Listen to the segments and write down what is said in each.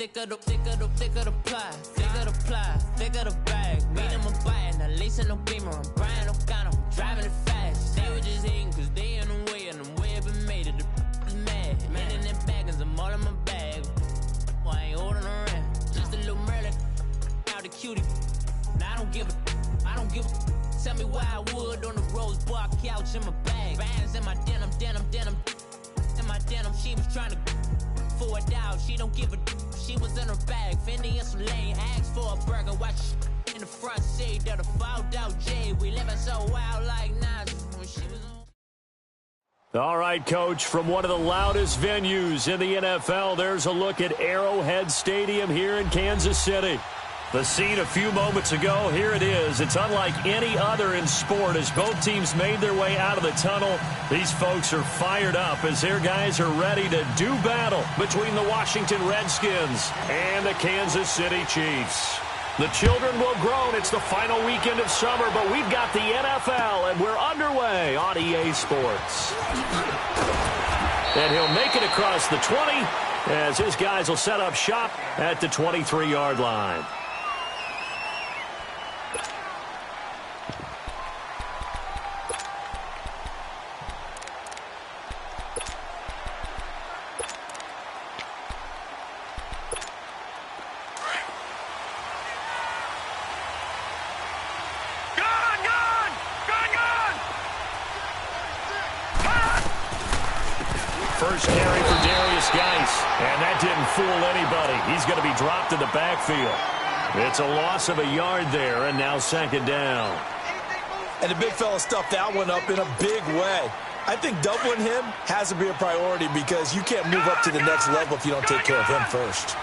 thicker the pie, thicker the ply, thicker the bag. Beat them a bite, now lacing no beamer. I'm Brian O'Connor, driving it fast. They were just hating cause they in the way, and the way I've been made it. The is mad. Man in them baggins, I'm all in my bag. I ain't holding around. Just a little Merlin, out the cutie. Now I don't give a. Tell me why I would on the rose bar couch in my bag. Bands in my denim. In my denim, she was trying to for it out. She don't give a. She was in her bag. Fendi and some lane. Asked for a burger. Watch in the front seat of the fouled out J. We living so wild like Nas when she was on. All right, Coach, from one of the loudest venues in the NFL, there's a look at Arrowhead Stadium here in Kansas City. The scene a few moments ago, here it is. It's unlike any other in sport as both teams made their way out of the tunnel. These folks are fired up as their guys are ready to do battle between the Washington Redskins and the Kansas City Chiefs. The children will groan. It's the final weekend of summer, but we've got the NFL, and we're underway on EA Sports. And he'll make it across the 20 as his guys will set up shop at the 23-yard line. First carry for Darius Geis, and that didn't fool anybody. He's going to be dropped in the backfield. It's a loss of a yard there, and now second down. And the big fella stuffed that one up in a big way. I think doubling him has to be a priority because you can't move up to the next level if you don't take care of him first.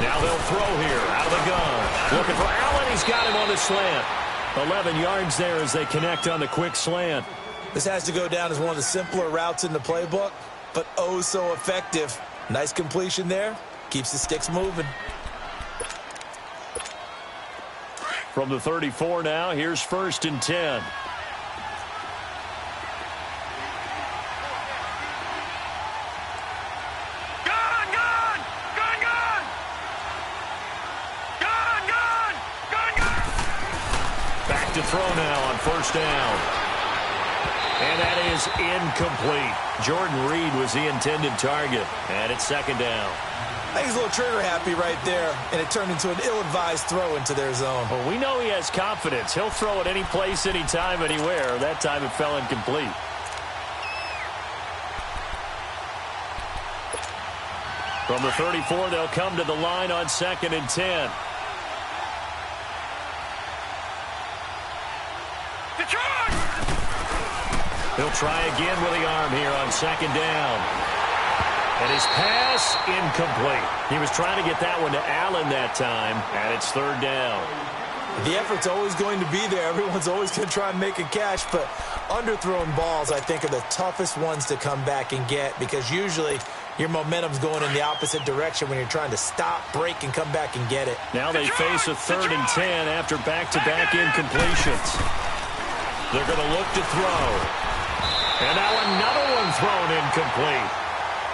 Now they'll throw here out of the gun. Looking for Allen. He's got him on the slant. 11 yards there as they connect on the quick slant. This has to go down as one of the simpler routes in the playbook, but oh so effective. Nice completion there. Keeps the sticks moving. From the 34 now, here's 1st and 10. Back to throw now on 1st down. And that is incomplete. Jordan Reed was the intended target, and it's 2nd down. I think he's a little trigger happy right there, and it turned into an ill-advised throw into their zone. Well, we know he has confidence. He'll throw it any place, anytime, anywhere. That time it fell incomplete. From the 34, they'll come to the line on 2nd and 10. He'll try again with the arm here on 2nd down. And his pass, incomplete. He was trying to get that one to Allen that time, and it's 3rd down. The effort's always going to be there. Everyone's always going to try and make a catch, but underthrown balls, I think, are the toughest ones to come back and get because usually your momentum's going in the opposite direction when you're trying to stop, break, and come back and get it. Now they face a 3rd and 10 after back-to-back incompletions. They're going to look to throw. And now another one thrown incomplete.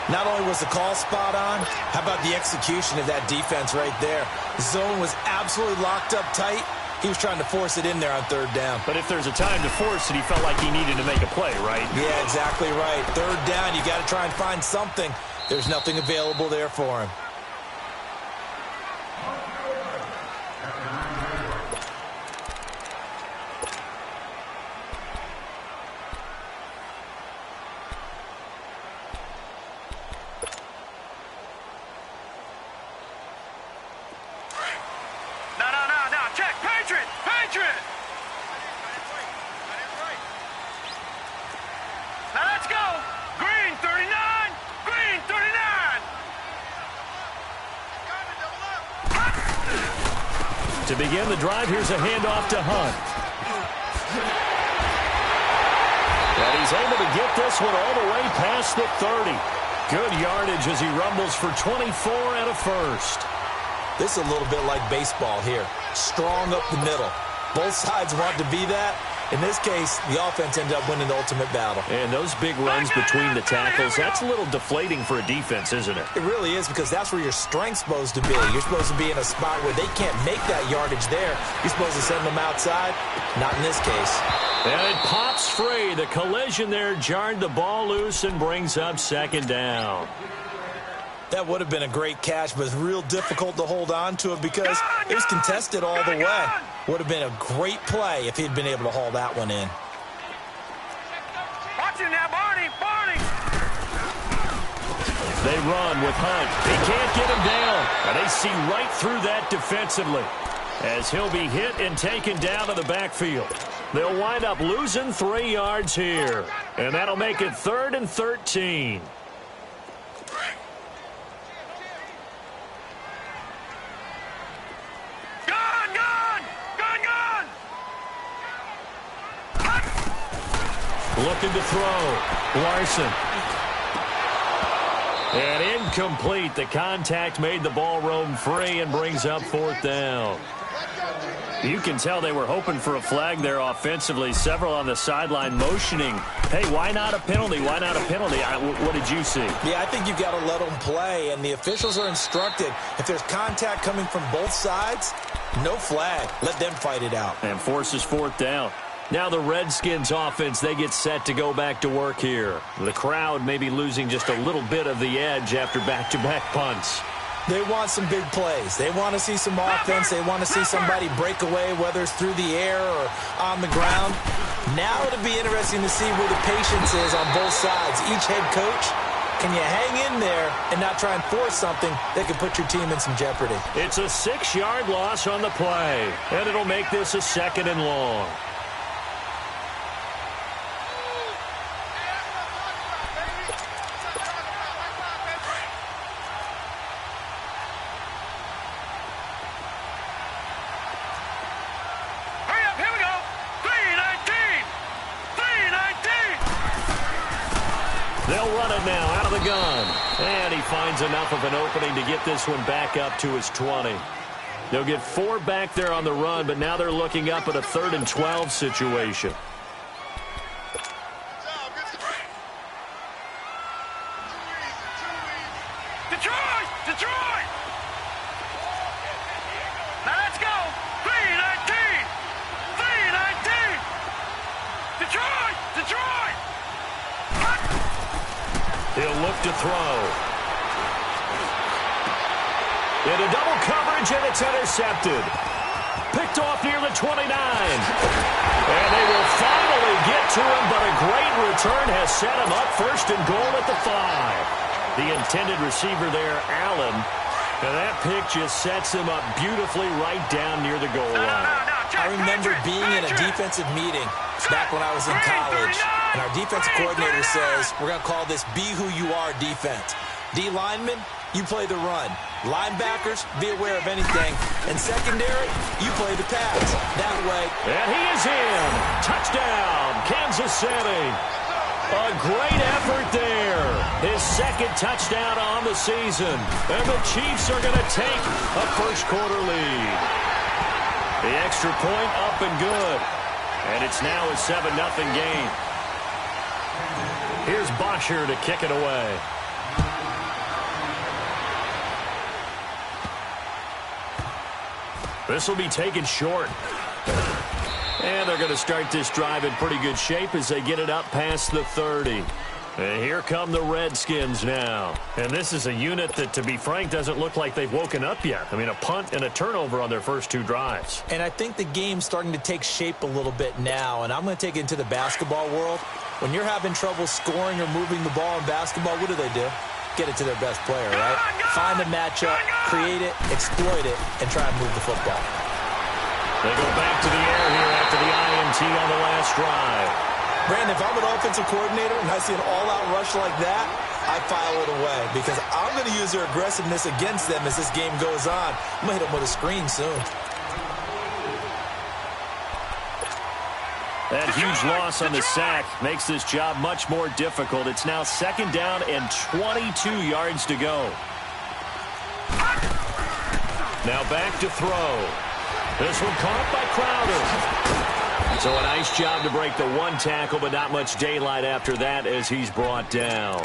Not only was the call spot on, how about the execution of that defense right there? The zone was absolutely locked up tight. He was trying to force it in there on 3rd down. But if there's a time to force it, he felt like he needed to make a play, right? Yeah, exactly right. 3rd down, you got to try and find something. There's nothing available there for him. To begin the drive, here's a handoff to Hunt. And he's able to get this one all the way past the 30. Good yardage as he rumbles for 24 and a first. This is a little bit like baseball here. Strong up the middle. Both sides want to be that. In this case, the offense ended up winning the ultimate battle. And those big runs between the tackles, that's a little deflating for a defense, isn't it? It really is, because that's where your strength's supposed to be. You're supposed to be in a spot where they can't make that yardage there. You're supposed to send them outside. Not in this case. And it pops free. The collision there jarred the ball loose and brings up second down. That would have been a great catch, but it's real difficult to hold on to it because it was contested all the way. Would have been a great play if he'd been able to haul that one in. Watch it now, Barney! They run with Hunt. He can't get him down. And they see right through that defensively as he'll be hit and taken down to the backfield. They'll wind up losing 3 yards here. And that'll make it 3rd and 13. Looking to throw. Larson. And incomplete. The contact made the ball roam free and brings up 4th down. You can tell they were hoping for a flag there offensively. Several on the sideline motioning. Hey, why not a penalty? Why not a penalty? What did you see? Yeah, I think you've got to let them play, and the officials are instructed. If there's contact coming from both sides, no flag. Let them fight it out. And forces 4th down. Now the Redskins offense, they get set to go back to work here. The crowd may be losing just a little bit of the edge after back-to-back punts. They want some big plays. They want to see some offense. They want to see somebody break away, whether it's through the air or on the ground. Now it'll be interesting to see where the patience is on both sides. Each head coach, can you hang in there and not try and force something that could put your team in some jeopardy? It's a 6-yard loss on the play, and it'll make this a 2nd and long. They'll run it now out of the gun. And he finds enough of an opening to get this one back up to his 20. They'll get 4 back there on the run, but now they're looking up at a 3rd and 12 situation. Detroit! Now let's go! 3-19! 3-19! Detroit! He'll look to throw. Into double coverage, and it's intercepted. Picked off near the 29. And they will finally get to him, but a great return has set him up 1st and goal at the 5. The intended receiver there, Allen. And that pick just sets him up beautifully right down near the goal line. I remember being in a defensive meeting back when I was in college, and our defensive coordinator says, we're going to call this Be Who You Are defense. D linemen, you play the run. Linebackers, be aware of anything. And secondary, you play the pass. That way. And he is in. Touchdown, Kansas City. A great effort there. His 2nd touchdown on the season. And the Chiefs are going to take a 1st quarter lead. The extra point up and good. And it's now a 7-0 game. Here's Bosher to kick it away. This will be taken short. And they're going to start this drive in pretty good shape as they get it up past the 30. And here come the Redskins now. And this is a unit that, to be frank, doesn't look like they've woken up yet. I mean, a punt and a turnover on their first 2 drives. And I think the game's starting to take shape a little bit now. And I'm going to take it into the basketball world. When you're having trouble scoring or moving the ball in basketball, what do? Get it to their best player, right? Find a matchup, create it, exploit it, and try and move the football. They go back to the air here after the INT on the last drive. Brandon, if I'm an offensive coordinator and I see an all-out rush like that, I file it away because I'm going to use their aggressiveness against them as this game goes on. I'm going to hit them with a screen soon. That huge loss on the sack makes this job much more difficult. It's now 2nd down and 22 yards to go. Now back to throw. This one caught by Crowder. So a nice job to break the one tackle, but not much daylight after that as he's brought down.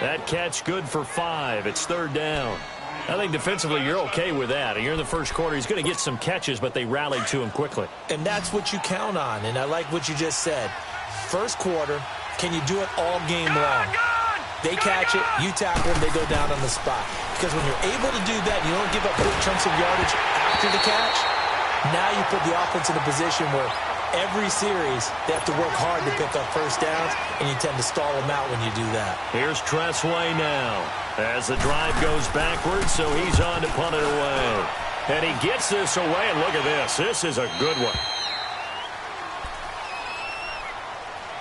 That catch good for 5. It's 3rd down. I think defensively you're okay with that. You're in the first quarter. He's going to get some catches, but they rallied to him quickly. And that's what you count on, and I like what you just said. First quarter, can you do it all game long? They catch it, you tackle them, they go down on the spot. Because when you're able to do that, you don't give up big chunks of yardage after the catch, now you put the offense in a position where every series they have to work hard to pick up first downs, and you tend to stall them out when you do that. Here's Tressway now as the drive goes backwards, so he's on to punt it away. And he gets this away, and look at this. This is a good one.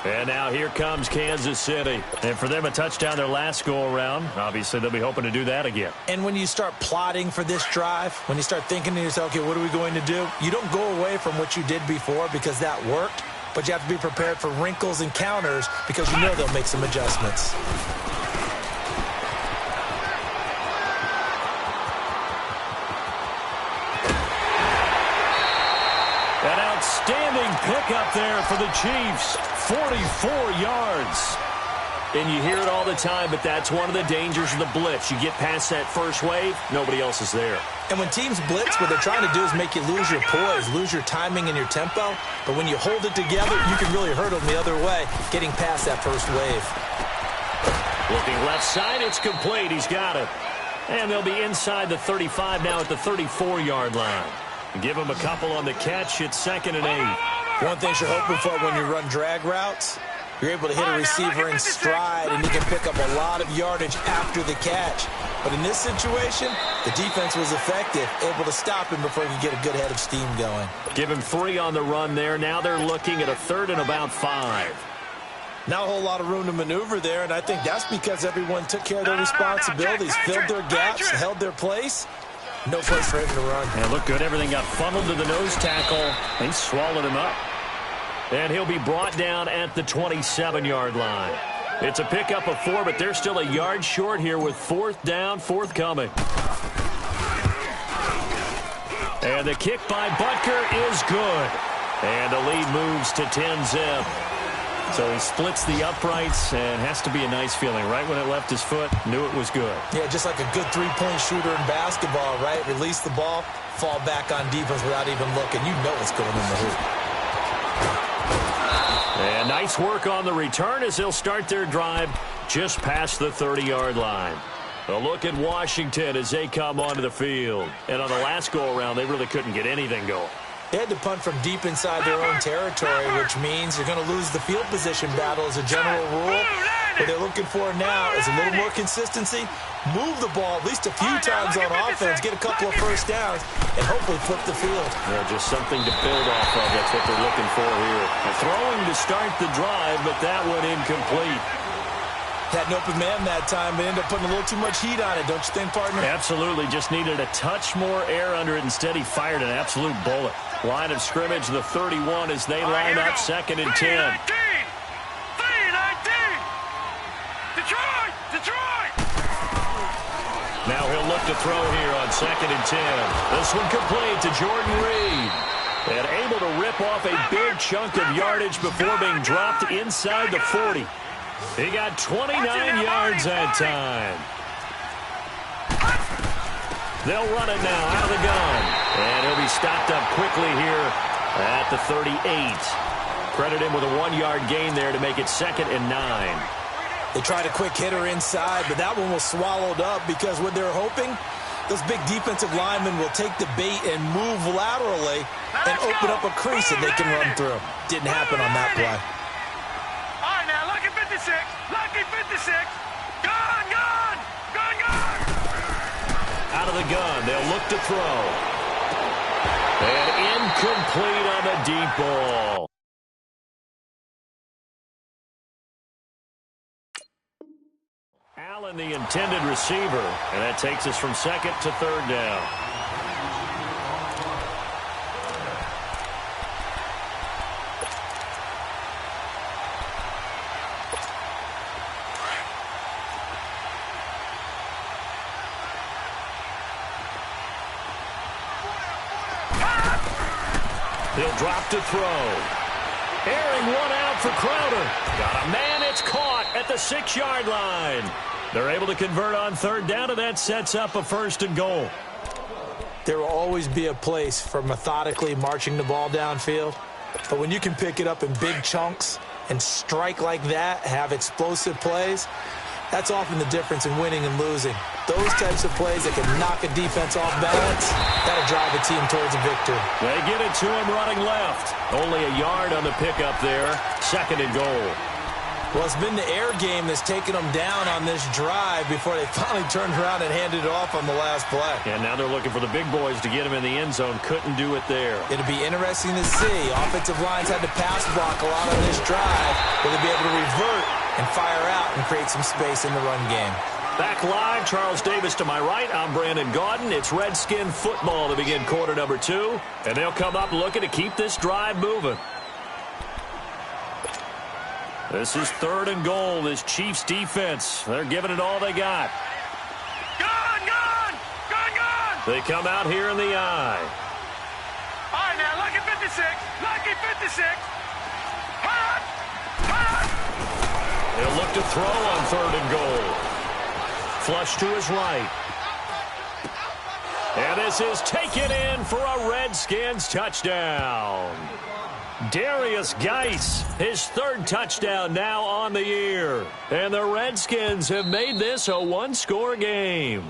And now here comes Kansas City. And for them, a touchdown their last go-around. Obviously, they'll be hoping to do that again. And when you start plotting for this drive, when you start thinking to yourself, okay, what are we going to do? You don't go away from what you did before because that worked, but you have to be prepared for wrinkles and counters because you know they'll make some adjustments. An outstanding pickup there for the Chiefs. 44 yards. And you hear it all the time, but that's one of the dangers of the blitz. You get past that first wave, nobody else is there. And when teams blitz, what they're trying to do is make you lose your poise, lose your timing and your tempo. But when you hold it together, you can really hurt them the other way, getting past that first wave. Looking left side, it's complete. He's got it. And they'll be inside the 35 now at the 34-yard line. Give him a couple on the catch. It's 2nd and 8. One thing you're hoping for when you run drag routes, you're able to hit a receiver in stride, and you can pick up a lot of yardage after the catch. But in this situation, the defense was effective, able to stop him before he could get a good head of steam going. Give him 3 on the run there. Now they're looking at a 3rd and about 5. Not a whole lot of room to maneuver there, and I think that's because everyone took care of their responsibilities, filled their gaps, held their place. No place for him to run. And look good. Everything got funneled to the nose tackle. They swallowed him up. And he'll be brought down at the 27-yard line. It's a pickup of 4, but they're still a yard short here with 4th down, forthcoming. And the kick by Butker is good. And the lead moves to 10-zip. So he splits the uprights, and has to be a nice feeling. Right when it left his foot, knew it was good. Yeah, just like a good three-point shooter in basketball, right? Release the ball, fall back on defense without even looking. You know it's going in the hoop. And nice work on the return as they'll start their drive just past the 30-yard line. A look at Washington as they come onto the field. And on the last go-around, they really couldn't get anything going. They had to punt from deep inside their own territory, which means you're going to lose the field position battle as a general rule. What they're looking for now is a little more consistency, move the ball at least a few times on offense, get a couple of first downs, and hopefully flip the field. Yeah, just something to build off of. That's what they're looking for here. Throwing to start the drive, but that one incomplete. Had an open man that time, but ended up putting a little too much heat on it, don't you think, partner? Absolutely. Just needed a touch more air under it. Instead, he fired an absolute bullet. Line of scrimmage, the 31 as they line up, 2nd and 10. 3-19! Detroit! Now he'll look to throw here on 2nd and 10. This one complete to Jordan Reed. And able to rip off a big chunk of yardage before being dropped inside the 40. He got 29 yards that time. They'll run it now out of the gun. And he'll be stopped up quickly here at the 38. Credit him with a 1-yard gain there to make it 2nd and 9. They tried a quick hitter inside, but that one was swallowed up because what they're hoping, those big defensive linemen will take the bait and move laterally and open up a crease that they can run through. Didn't happen on that play. All right, now, lucky 56. Lucky 56. Gone! Out of the gun, they'll look to throw. And incomplete on the deep ball. Allen, the intended receiver, and that takes us from 2nd to 3rd down. He'll drop to throw. Airing one out for Crowder. Got a man. It's caught at the 6-yard line. They're able to convert on third down, and that sets up a 1st and goal. There will always be a place for methodically marching the ball downfield. But when you can pick it up in big chunks and strike like that, have explosive plays, that's often the difference in winning and losing. Those types of plays that can knock a defense off balance, that'll drive a team towards a victory. They get it to him running left. Only a yard on the pickup there. 2nd and goal. Well, it's been the air game that's taken them down on this drive before they finally turned around and handed it off on the last play. And now they're looking for the big boys to get him in the end zone. Couldn't do it there. It'll be interesting to see. Offensive lines had to pass block a lot on this drive. Will they be able to revert and fire out and create some space in the run game? Back live, Charles Davis to my right. I'm Brandon Gaudin. It's Redskin football to begin quarter number 2. And they'll come up looking to keep this drive moving. This is 3rd and goal. This Chiefs defense, they're giving it all they got. Gone! They come out here in the eye. All right, now, lucky 56. Lucky 56. Hot! He'll look to throw on 3rd and goal. Flush to his right. And this is taken in for a Redskins touchdown. Darius Geis, his 3rd touchdown now on the year. And the Redskins have made this a 1-score game.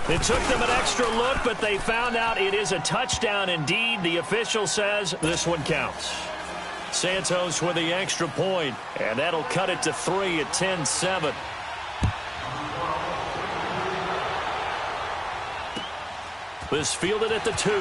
It took them an extra look, but they found out it is a touchdown indeed. The official says this one counts. Santos with the extra point, and that'll cut it to 3 at 10-7. This fielded at the 2.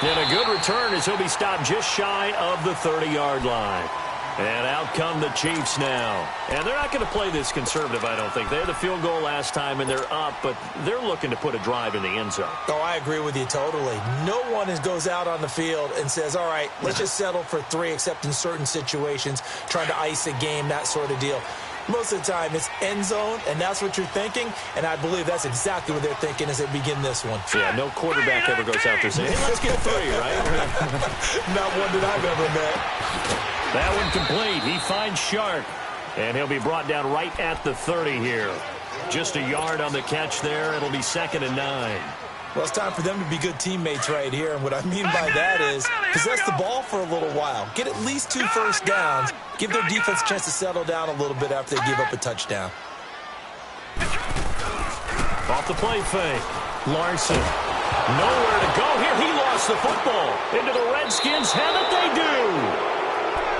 And a good return as he'll be stopped just shy of the 30-yard line. And out come the Chiefs now. And they're not going to play this conservative, I don't think. They had the field goal last time, and they're up, but they're looking to put a drive in the end zone. Oh, I agree with you totally. No one goes out on the field and says, all right, let's just settle for 3, except in certain situations, trying to ice a game, that sort of deal. Most of the time, it's end zone, and that's what you're thinking, and I believe that's exactly what they're thinking as they begin this one. Yeah, no quarterback ever goes out there saying, hey, let's get 3, right? Not one that I've ever met. That one complete. He finds Shark, and he'll be brought down right at the 30 here. Just a yard on the catch there. It'll be 2nd and 9. Well, it's time for them to be good teammates right here, and what I mean by that is possess the ball for a little while. Get at least 2 first downs. Give their defense a chance to settle down a little bit after they give up a touchdown. Off the play fake. Larson. Nowhere to go here. He lost the football. Into the Redskins. Haven't they do?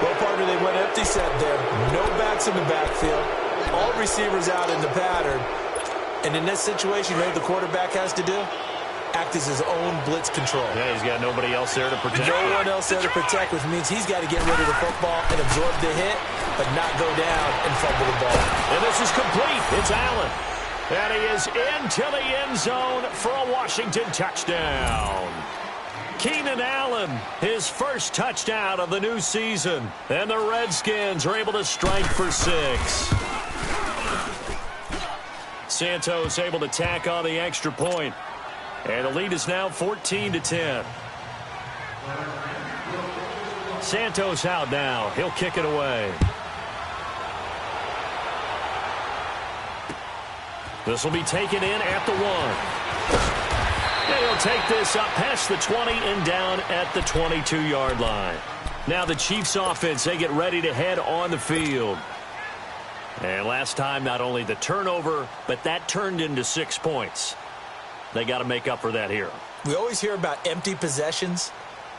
Well, partner, they went empty set there. No backs in the backfield. All receivers out in the pattern. And in this situation, you know what the quarterback has to do? Act as his own blitz control. Yeah, he's got nobody else there to protect. No one else there to protect, which means he's got to get rid of the football and absorb the hit, but not go down and fumble the ball. And this is complete. It's Allen. And he is into the end zone for a Washington touchdown. Keenan Allen, his first touchdown of the new season. And the Redskins are able to strike for 6. Santos able to tack on the extra point. And the lead is now 14-10. Santos out now. He'll kick it away. This will be taken in at the 1. And he'll take this up past the 20 and down at the 22-yard line. Now the Chiefs offense, they get ready to head on the field. And last time, not only the turnover, but that turned into 6 points. They got to make up for that here. We always hear about empty possessions,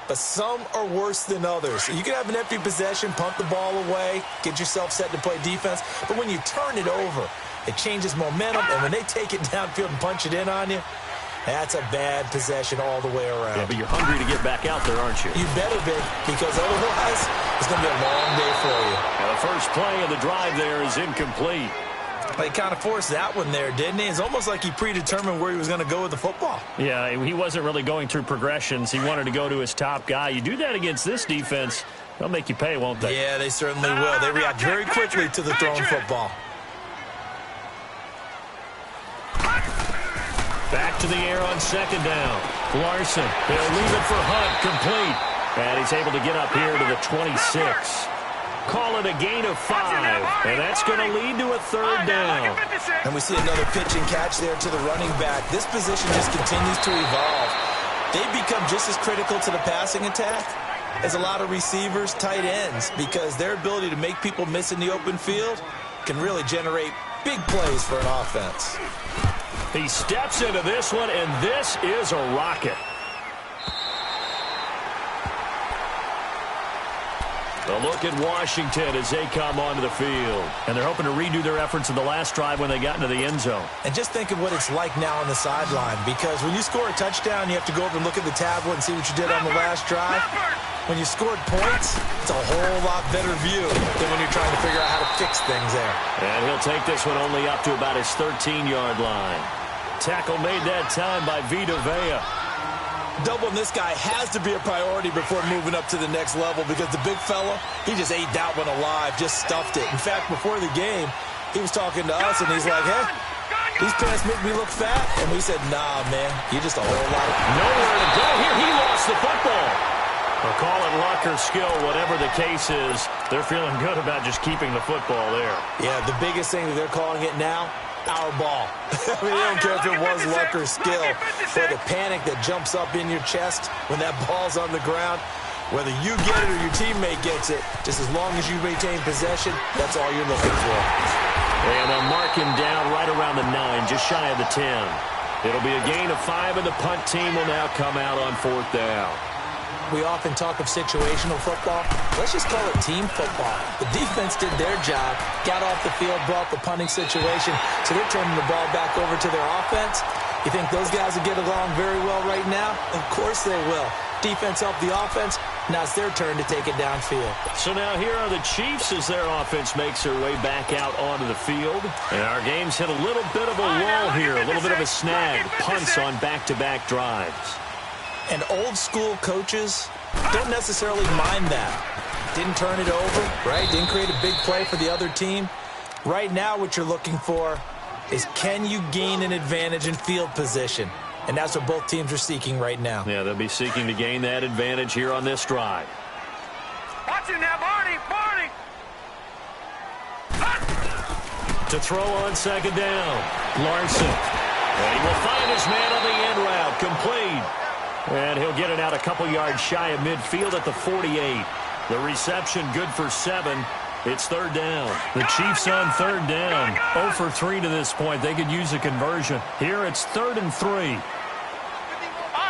but some are worse than others. You can have an empty possession, punt the ball away, get yourself set to play defense, but when you turn it over, it changes momentum, and when they take it downfield and punch it in on you, that's a bad possession all the way around. Yeah, but you're hungry to get back out there, aren't you? You better be, because otherwise it's going to be a long day for you. Now the first play of the drive there is incomplete. He kind of forced that one there, didn't he? It's almost like he predetermined where he was going to go with the football. Yeah, he wasn't really going through progressions. He wanted to go to his top guy. You do that against this defense, they'll make you pay, won't they? Yeah, they certainly will. They react very quickly to the thrown football. Back to the air on second down. Larson, he'll leave it for Hunt, complete. And he's able to get up here to the 26. Call it a gain of 5, and that's going to lead to a third down. And we see another pitch and catch there to the running back. This position just continues to evolve. They've become just as critical to the passing attack as a lot of receivers, tight ends, because their ability to make people miss in the open field can really generate big plays for an offense. He steps into this one, and this is a rocket. A look at Washington as they come onto the field. And they're hoping to redo their efforts in the last drive when they got into the end zone. And just think of what it's like now on the sideline, because when you score a touchdown, you have to go over and look at the tablet and see what you did on the last drive. When you scored points, it's a whole lot better view than when you're trying to figure out how to fix things there. And he'll take this one only up to about his 13-yard line. Tackle made that time by Vita Vea. Doubling this guy has to be a priority before moving up to the next level, because the big fella, he just ate that one alive, just stuffed it. In fact, before the game, he was talking to us, and he's like, hey, these pants make me look fat. And we said, nah, man, you're just a whole lot of... Nowhere to go here. He lost the football. They'll call it luck or skill, whatever the case is. They're feeling good about just keeping the football there. Yeah, the biggest thing that they're calling it now, our ball. I mean, they don't care if it was luck or skill, or the panic that jumps up in your chest when that ball's on the ground. Whether you get it or your teammate gets it, just as long as you maintain possession, that's all you're looking for. And they'll mark him down right around the 9, just shy of the 10. It'll be a gain of 5, and the punt team will now come out on 4th down. We often talk of situational football. Let's just call it team football. The defense did their job, got off the field, brought the punting situation, so they're turning the ball back over to their offense. You think those guys will get along very well right now? Of course they will. Defense helped the offense. Now it's their turn to take it downfield. So now here are the Chiefs as their offense makes their way back out onto the field. And our game's hit a little bit of a lull here, a little bit of a snag. Punts on back-to-back drives. And old-school coaches don't necessarily mind that. Didn't turn it over, right? Didn't create a big play for the other team. Right now what you're looking for is, can you gain an advantage in field position? And that's what both teams are seeking right now. Yeah, they'll be seeking to gain that advantage here on this drive. Watch it now, Barney! To throw on second down, Larson. And he will find his man on the end route, complete. And he'll get it out a couple yards shy of midfield at the 48. The reception good for 7. It's 3rd down. The Chiefs on 3rd down. 0 for 3 to this point. They could use a conversion. Here it's 3rd and 3. All right,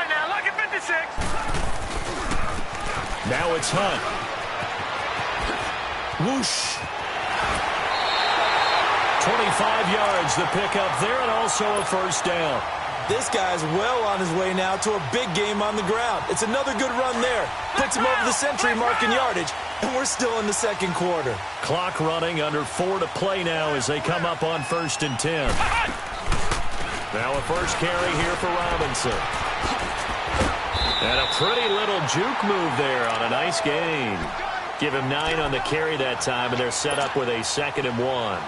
now, look at 56. Now it's Hunt. Whoosh. 25 yards the pickup there, and also a 1st down. This guy's well on his way now to a big game on the ground. It's another good run there. Puts him over the century mark in yardage, and we're still in the 2nd quarter. Clock running, under 4 to play now as they come up on 1st and 10. Now a first carry here for Robinson. And a pretty little juke move there on a nice gain. Give him 9 on the carry that time, and they're set up with a 2nd and 1.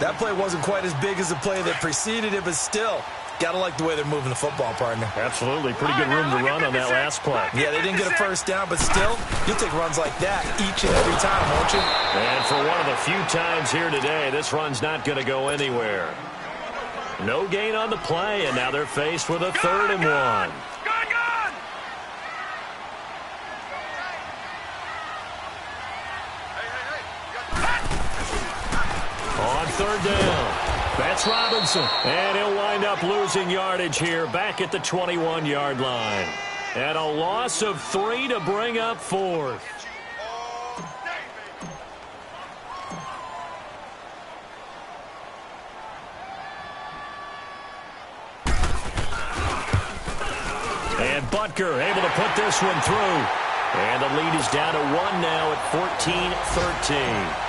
That play wasn't quite as big as the play that preceded it, but still, got to like the way they're moving the football, partner. Absolutely. Pretty good room to run on that last play. Yeah, they didn't get a 1st down, but still, you'll take runs like that each and every time, won't you? And for one of the few times here today, this run's not going to go anywhere. No gain on the play, and now they're faced with a 3rd and 1. On 3rd down, that's Robinson. And he'll wind up losing yardage here back at the 21-yard line. And a loss of 3 to bring up 4th. And Butker able to put this one through. And the lead is down to 1 now at 14-13.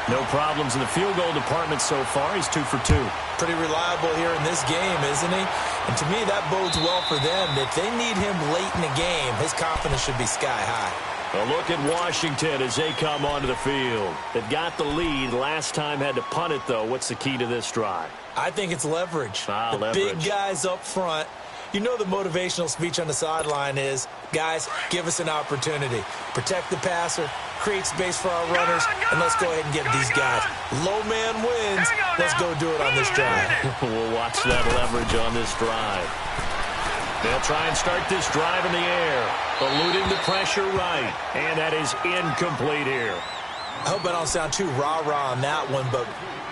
No problems in the field goal department so far. He's 2 for 2. Pretty reliable here in this game, isn't he? And to me, that bodes well for them. If they need him late in the game, his confidence should be sky high. A look at Washington as they come onto the field. They've got the lead. Last time had to punt it, though. What's the key to this drive? I think it's leverage. Leverage. Big guys up front. You know the motivational speech on the sideline is, guys, give us an opportunity. Protect the passer, create space for our runners, and let's go ahead and get these guys. Low man wins. Let's go do it on this drive. We'll watch that leverage on this drive. They'll try and start this drive in the air, eluding the pressure right, and that is incomplete here. I hope I don't sound too rah-rah on that one, but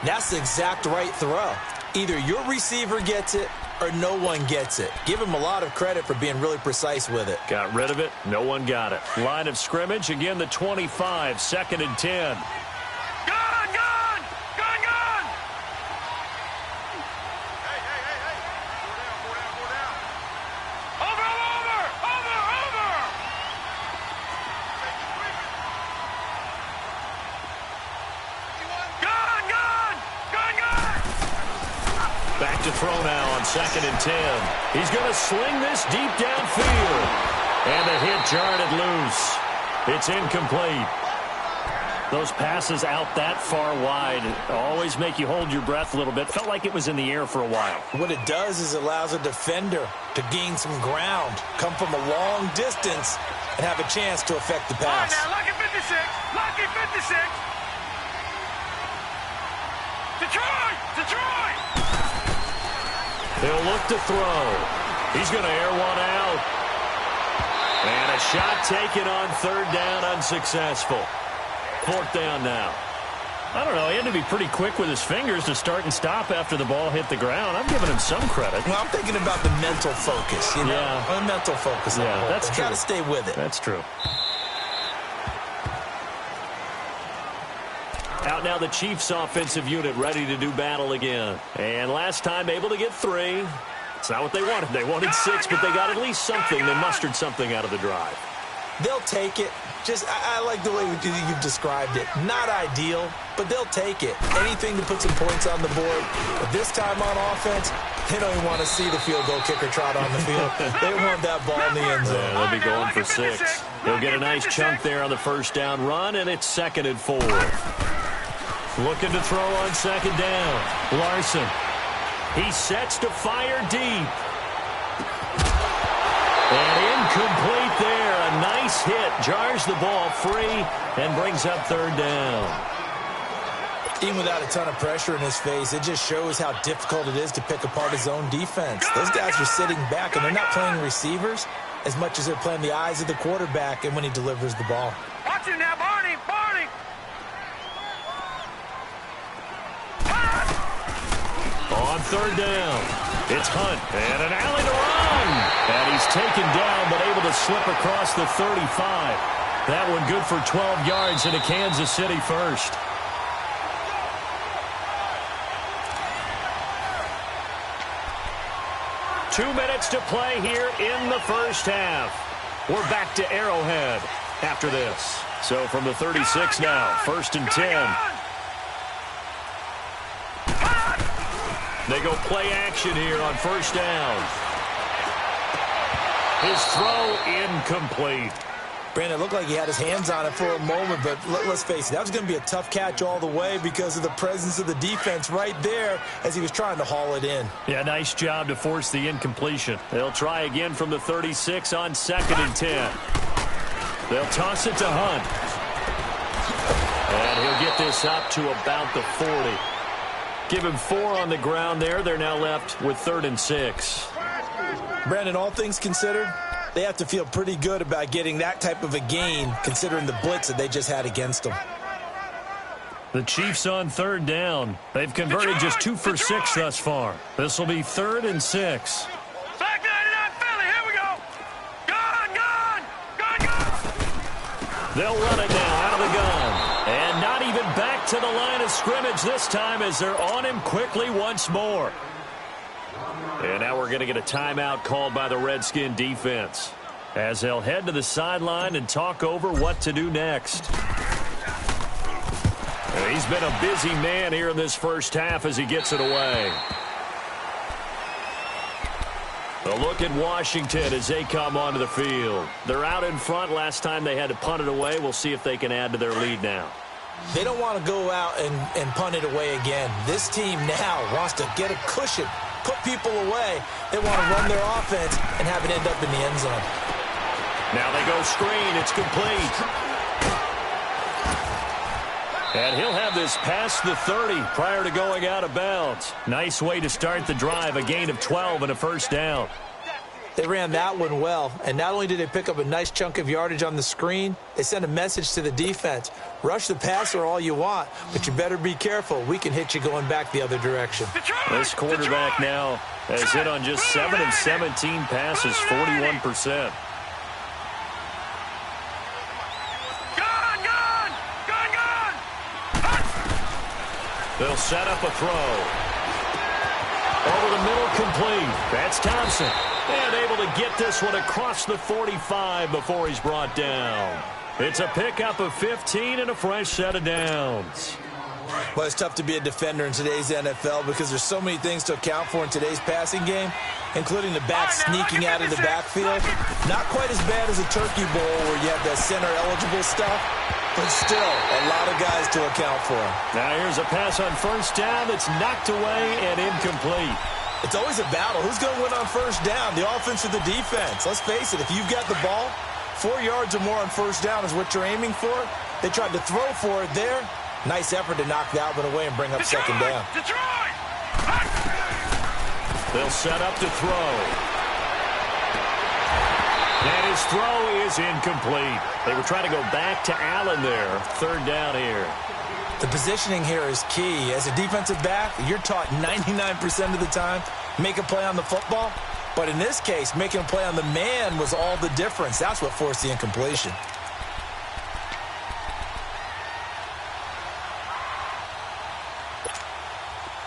that's the exact right throw. Either your receiver gets it or no one gets it. Give him a lot of credit for being really precise with it. Got rid of it. No one got it. Line of scrimmage, again the 25, 2nd and 10. Back to throw now on 2nd and 10. He's going to sling this deep downfield. And the hit jarred it loose. It's incomplete. Those passes out that far wide always make you hold your breath a little bit. Felt like it was in the air for a while. What it does is allows a defender to gain some ground, come from a long distance, and have a chance to affect the pass. Now, lucky 56. Lucky 56. Detroit! He'll look to throw. He's going to air one out. And a shot taken on 3rd down, unsuccessful. 4th down now. I don't know. He had to be pretty quick with his fingers to start and stop after the ball hit the ground. I'm giving him some credit. Well, I'm thinking about the mental focus, you know? Yeah. A mental focus. Yeah, that's true. Got to stay with it. That's true. Out now the Chiefs offensive unit ready to do battle again. And last time able to get 3. It's not what they wanted. They wanted 6, but they got at least something. They mustered something out of the drive. They'll take it. I like the way you've described it. Not ideal, but they'll take it. Anything to put some points on the board. But this time on offense, they don't even want to see the field goal kicker trot on the field. They want that ball in the end zone. Yeah, they'll be going for 6. They'll get a nice chunk there on the 1st down run, and it's 2nd and 4. Looking to throw on 2nd down. Larson. He sets to fire deep. And incomplete there. A nice hit. Jars the ball free and brings up 3rd down. Even without a ton of pressure in his face, it just shows how difficult it is to pick apart his own defense. Those guys are sitting back, and they're not playing receivers as much as they're playing the eyes of the quarterback and when he delivers the ball. Watch him now, Barney! On 3rd down, it's Hunt, and an alley to run. And he's taken down, but able to slip across the 35. That one good for 12 yards into Kansas City first. Two minutes to play here in the 1st half. We're back to Arrowhead after this. So from the 36 now, 1st and 10. They go play action here on 1st down. His throw incomplete. Brandon, it looked like he had his hands on it for a moment, but let's face it, that was going to be a tough catch all the way because of the presence of the defense right there as he was trying to haul it in. Yeah, nice job to force the incompletion. They'll try again from the 36 on 2nd and 10. They'll toss it to Hunt. And he'll get this up to about the 40. Give him 4 on the ground there. They're now left with 3rd and 6. Brandon, all things considered, they have to feel pretty good about getting that type of a gain considering the blitz that they just had against them. The Chiefs on 3rd down. They've converted just 2 for 6 thus far. This will be 3rd and 6. Back 99 Philly, here we go. Gun. They'll run it now out of the gun. And not even back to the line of scrimmage this time as they're on him quickly once more. And now we're going to get a timeout called by the Redskin defense as they'll head to the sideline and talk over what to do next. He's been a busy man here in this 1st half as he gets it away. A look at Washington as they come onto the field. They're out in front. Last time they had to punt it away. We'll see if they can add to their lead now. They don't want to go out and punt it away again. This team now wants to get a cushion, put people away. They want to run their offense and have it end up in the end zone. Now they go screen. It's complete. And he'll have this past the 30 prior to going out of bounds. Nice way to start the drive, a gain of 12 and a first down. They ran that one well, and not only did they pick up a nice chunk of yardage on the screen, they sent a message to the defense. Rush the passer all you want, but you better be careful. We can hit you going back the other direction. This quarterback now has hit on just 7 of 17 passes, 41%. They'll set up a throw. Over the middle, complete. That's Thompson. And able to get this one across the 45 before he's brought down. It's a pickup of 15 and a fresh set of downs. Well, it's tough to be a defender in today's NFL because there's so many things to account for in today's passing game, including the back sneaking out of the backfield. Not quite as bad as a turkey bowl where you have that center-eligible stuff, but still a lot of guys to account for. Now here's a pass on first down that's knocked away and incomplete. It's always a battle. Who's going to win on first down, the offense or the defense? Let's face it, if you've got the ball, 4 yards or more on first down is what you're aiming for. They tried to throw for it there. Nice effort to knock that one away and bring up second down. They'll set up to throw. And his throw is incomplete. They were trying to go back to Allen there. Third down here. The positioning here is key. As a defensive back, you're taught 99% of the time, make a play on the football. But in this case, making a play on the man was all the difference. That's what forced the incompletion.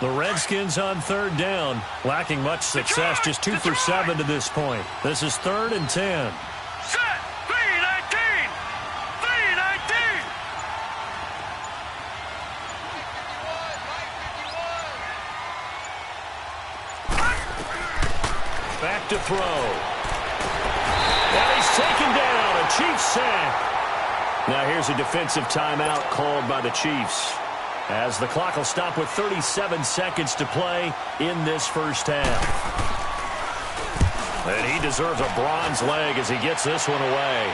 The Redskins on third down, lacking much success, just 2 for 7 to this point. This is 3rd and 10. Set, 3-19, 3-19. Back to throw. And he's taken down, a Chiefs sack. Now here's a defensive timeout called by the Chiefs, as the clock will stop with 37 seconds to play in this first half. And he deserves a bronze leg as he gets this one away.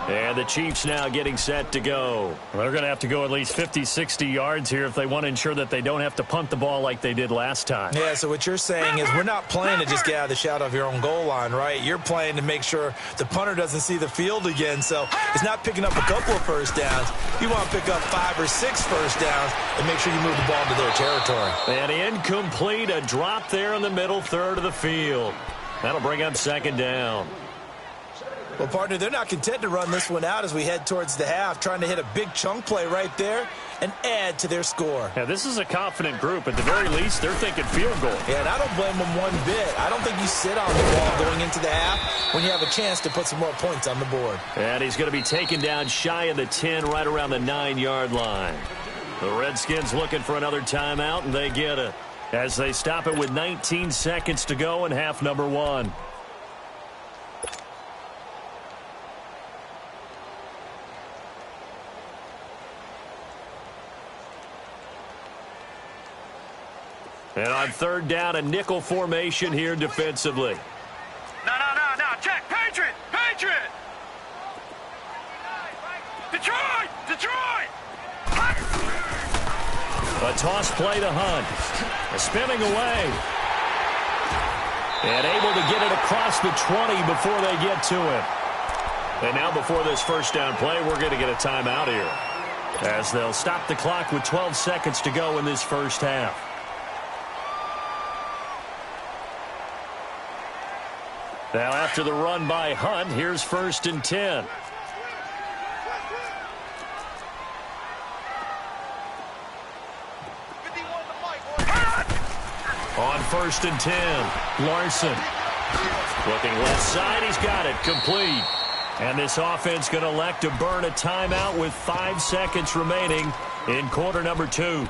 And the Chiefs now getting set to go. They're going to have to go at least 50, 60 yards here if they want to ensure that they don't have to punt the ball like they did last time. Yeah, so what you're saying is we're not playing to just get out of the shadow of your own goal line, right? You're playing to make sure the punter doesn't see the field again. So it's not picking up a couple of first downs. You want to pick up 5 or 6 first downs and make sure you move the ball into their territory. And incomplete, a drop there in the middle third of the field. That'll bring up second down. Well, partner, they're not content to run this one out as we head towards the half, trying to hit a big chunk play right there and add to their score. Yeah, this is a confident group. At the very least, they're thinking field goal. Yeah, and I don't blame them one bit. I don't think you sit on the ball going into the half when you have a chance to put some more points on the board. And he's going to be taken down shy of the 10, right around the 9-yard line. The Redskins looking for another timeout, and they get it as they stop it with 19 seconds to go in half number 1. And on third down, a nickel formation here defensively. No, check, Patriot, Patriot. Detroit. A toss play to Hunt. Spinning away. And able to get it across the 20 before they get to it. And now before this first down play, we're going to get a timeout here, as they'll stop the clock with 12 seconds to go in this first half. Now after the run by Hunt, here's 1st and 10. On 1st and 10, Larson. Looking left side, he's got it, complete. And this offense going to elect to burn a timeout with 5 seconds remaining in quarter number 2.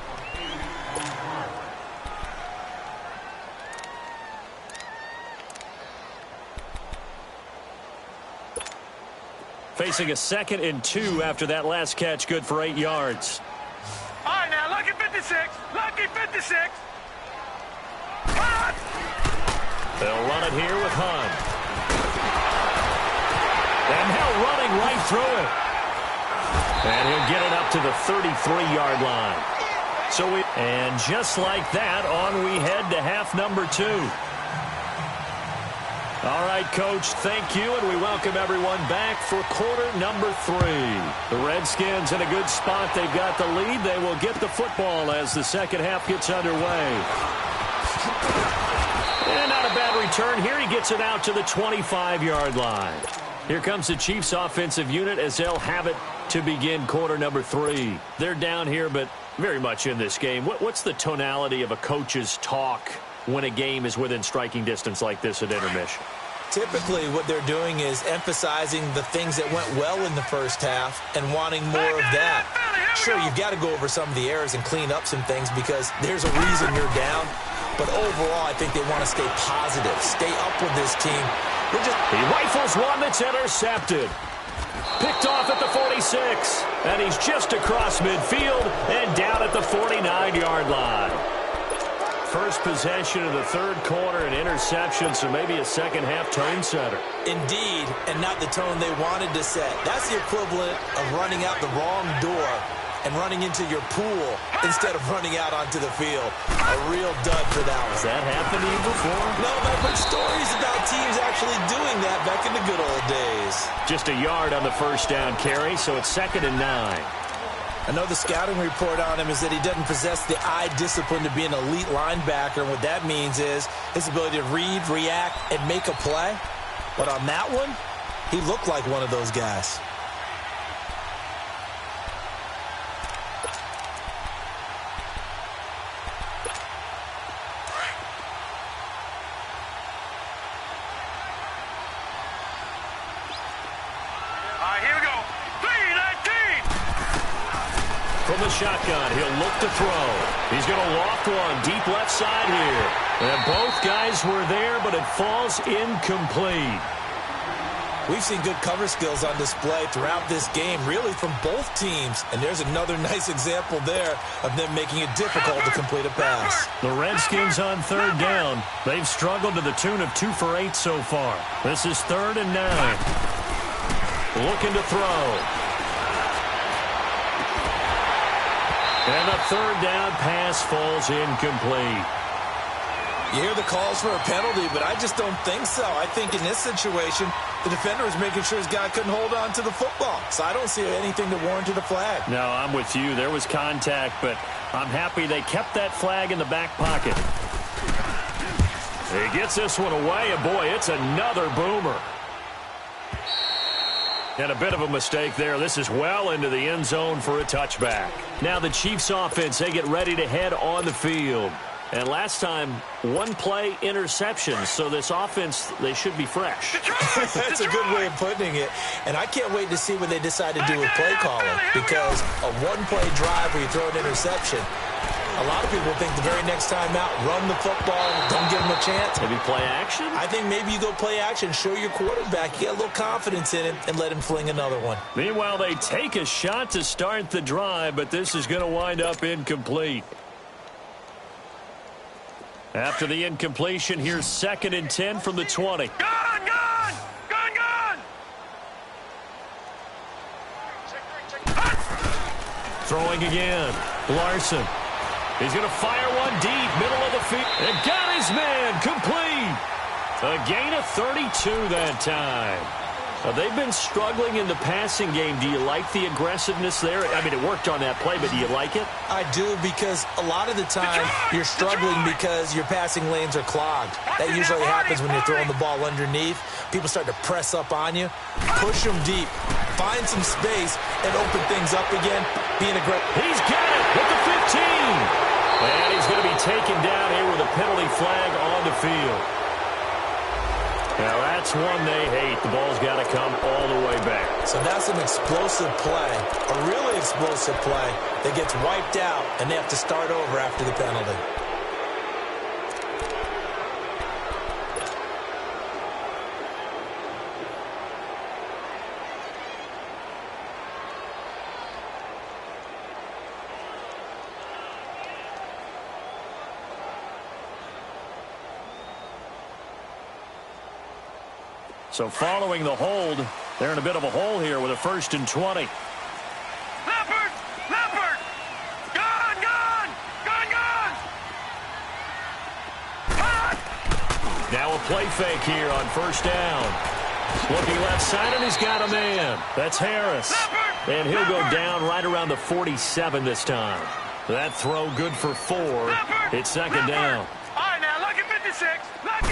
facing a 2nd and 2 after that last catch, good for 8 yards. All right, now, lucky 56. Lucky 56. Hut! They'll run it here with Hunt. And now running right through it. And he'll get it up to the 33-yard line. And just like that, on we head to half number 2. All right, Coach, thank you, and we welcome everyone back for quarter number 3. The Redskins in a good spot. They've got the lead. They will get the football as the second half gets underway. And not a bad return here. He gets it out to the 25-yard line. Here comes the Chiefs offensive unit as they'll have it to begin quarter number 3. They're down here, but very much in this game. What's the tonality of a coach's talk when a game is within striking distance like this at intermission? Typically, what they're doing is emphasizing the things that went well in the first half and wanting more of that. Sure, you've got to go over some of the errors and clean up some things because there's a reason you're down. But overall, I think they want to stay positive, stay up with this team. He rifles one that's intercepted. Picked off at the 46. And he's just across midfield and down at the 49-yard line. First possession of the third quarter, an interception, so maybe a second-half tone setter. Indeed, and not the tone they wanted to set. That's the equivalent of running out the wrong door and running into your pool instead of running out onto the field. A real dud for that one. Has that happened to you before? No, but I've heard stories about teams actually doing that back in the good old days. Just a yard on the first down carry, so it's 2nd and 9. Another scouting report on him is that he doesn't possess the eye discipline to be an elite linebacker. And what that means is his ability to read, react, and make a play. But on that one, he looked like one of those guys. From the shotgun, he'll look to throw. He's going to loft one deep left side here. And both guys were there, but it falls incomplete. We've seen good cover skills on display throughout this game, really from both teams. And there's another nice example there of them making it difficult to complete a pass. The Redskins on third down. They've struggled to the tune of 2 for 8 so far. This is 3rd and 9. Looking to throw. And the third down pass falls incomplete. You hear the calls for a penalty, but I just don't think so. I think in this situation, the defender was making sure his guy couldn't hold on to the football. So I don't see anything that warranted a flag. No, I'm with you. There was contact, but I'm happy they kept that flag in the back pocket. He gets this one away, and boy, it's another boomer. And a bit of a mistake there. This is well into the end zone for a touchback. Now the Chiefs offense, they get ready to head on the field. And last time, 1 play interception. So this offense, they should be fresh. That's a good way of putting it. And I can't wait to see what they decide to do with play calling. Because a 1-play drive where you throw an interception, a lot of people think the very next time out, run the football, don't give them a chance. Maybe play action? I think maybe you go play action, show your quarterback, you get a little confidence in him, and let him fling another one. Meanwhile, they take a shot to start the drive, but this is going to wind up incomplete. After the incompletion, here's 2nd and 10 from the 20. Gone! Gone! Gone! Gone! Throwing again. Larson. He's going to fire one deep, middle of the field. And got his man complete. A gain of 32 that time. They've been struggling in the passing game. Do you like the aggressiveness there? I mean, it worked on that play, but do you like it? I do, because a lot of the time you're struggling because your passing lanes are clogged. That usually happens when you're throwing the ball underneath. People start to press up on you. Push them deep. Find some space and open things up again. Being aggressive. He's got it with the 15. And he's going to be taken down here with a penalty flag on the field. Now that's one they hate. The ball's got to come all the way back. So that's an explosive play, a really explosive play that gets wiped out, and they have to start over after the penalty. So following the hold, they're in a bit of a hole here with a 1st and 20. Leopard! Leopard! Gone! Gone! Gone! Gone! Hot! Now a play fake here on 1st down. Looking left side, and he's got a man. That's Harris. And he'll go down right around the 47 this time. That throw good for 4. It's 2nd down. All right, now, lucky 56. Lucky.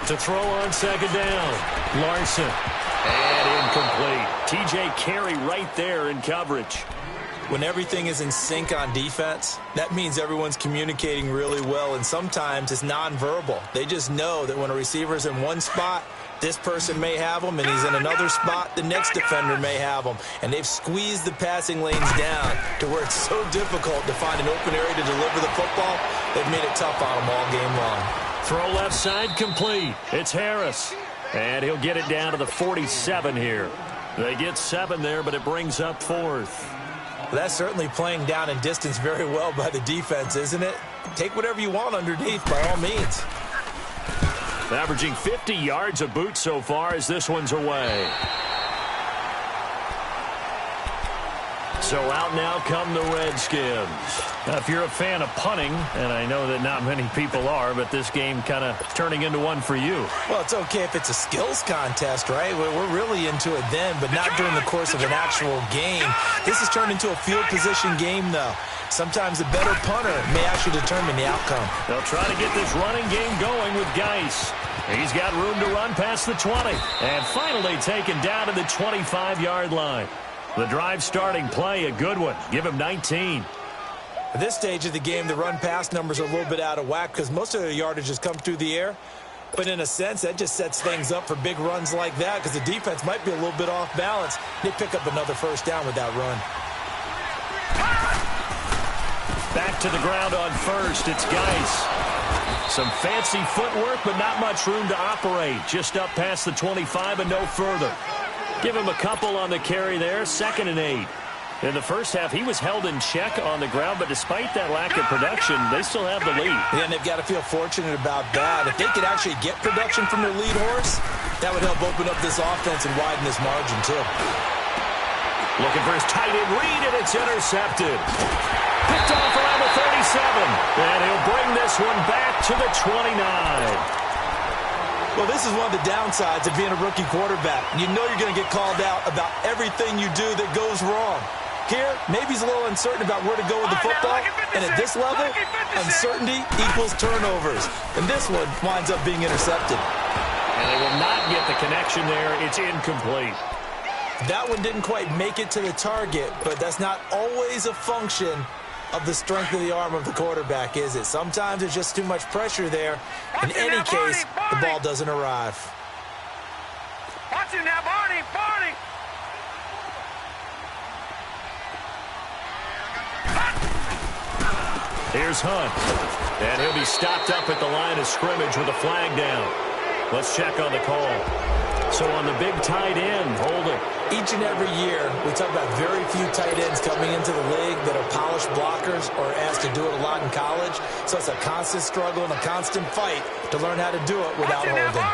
To throw on 2nd down. Larson. And incomplete. T.J. Carey right there in coverage. When everything is in sync on defense, that means everyone's communicating really well, and sometimes it's nonverbal. They just know that when a receiver's in one spot, this person may have him, and he's in another spot, the next defender may have him. And they've squeezed the passing lanes down to where it's so difficult to find an open area to deliver the football. They've made it tough on them all game long. Throw left side complete. It's Harris. And he'll get it down to the 47 here. They get 7 there, but it brings up 4th. Well, that's certainly playing down in distance very well by the defense, isn't it? Take whatever you want underneath by all means. Averaging 50 yards a boot so far as this one's away. So out now come the Redskins. Now, if you're a fan of punting, and I know that not many people are, but this game kind of turning into one for you. Well, it's okay if it's a skills contest, right? We're really into it then, but not during the course of an actual game. This has turned into a field position game, though. Sometimes the better punter may actually determine the outcome. They'll try to get this running game going with Geis. He's got room to run past the 20. And finally taken down to the 25-yard line. The drive starting play, a good one. Give him 19. At this stage of the game, the run-pass numbers are a little bit out of whack because most of their yardage has come through the air. But in a sense, that just sets things up for big runs like that because the defense might be a little bit off balance. They pick up another 1st down with that run. Back to the ground on 1st. It's Geis. Some fancy footwork, but not much room to operate. Just up past the 25 and no further. Give him a couple on the carry there. 2nd and 8. In the first half, he was held in check on the ground, but despite that lack of production, they still have the lead. Yeah, and they've got to feel fortunate about that. If they could actually get production from their lead horse, that would help open up this offense and widen this margin, too. Looking for his tight end read, and it's intercepted. Picked off around the 37. And he'll bring this one back to the 29. Well, this is one of the downsides of being a rookie quarterback. You know you're going to get called out about everything you do that goes wrong. Here, maybe he's a little uncertain about where to go with the football. And at this level, uncertainty equals turnovers. And this one winds up being intercepted. And they will not get the connection there. It's incomplete. That one didn't quite make it to the target, but that's not always a function of the strength of the arm of the quarterback, is it? Sometimes there's just too much pressure there. In any case, the ball doesn't arrive. Watch him now, Barney! Barney! Here's Hunt. And he'll be stopped up at the line of scrimmage with a flag down. Let's check on the call. So on the big tight end, holding. Each and every year, we talk about very few tight ends coming into the league that are polished blockers or asked to do it a lot in college. So it's a constant struggle and a constant fight to learn how to do it without holding.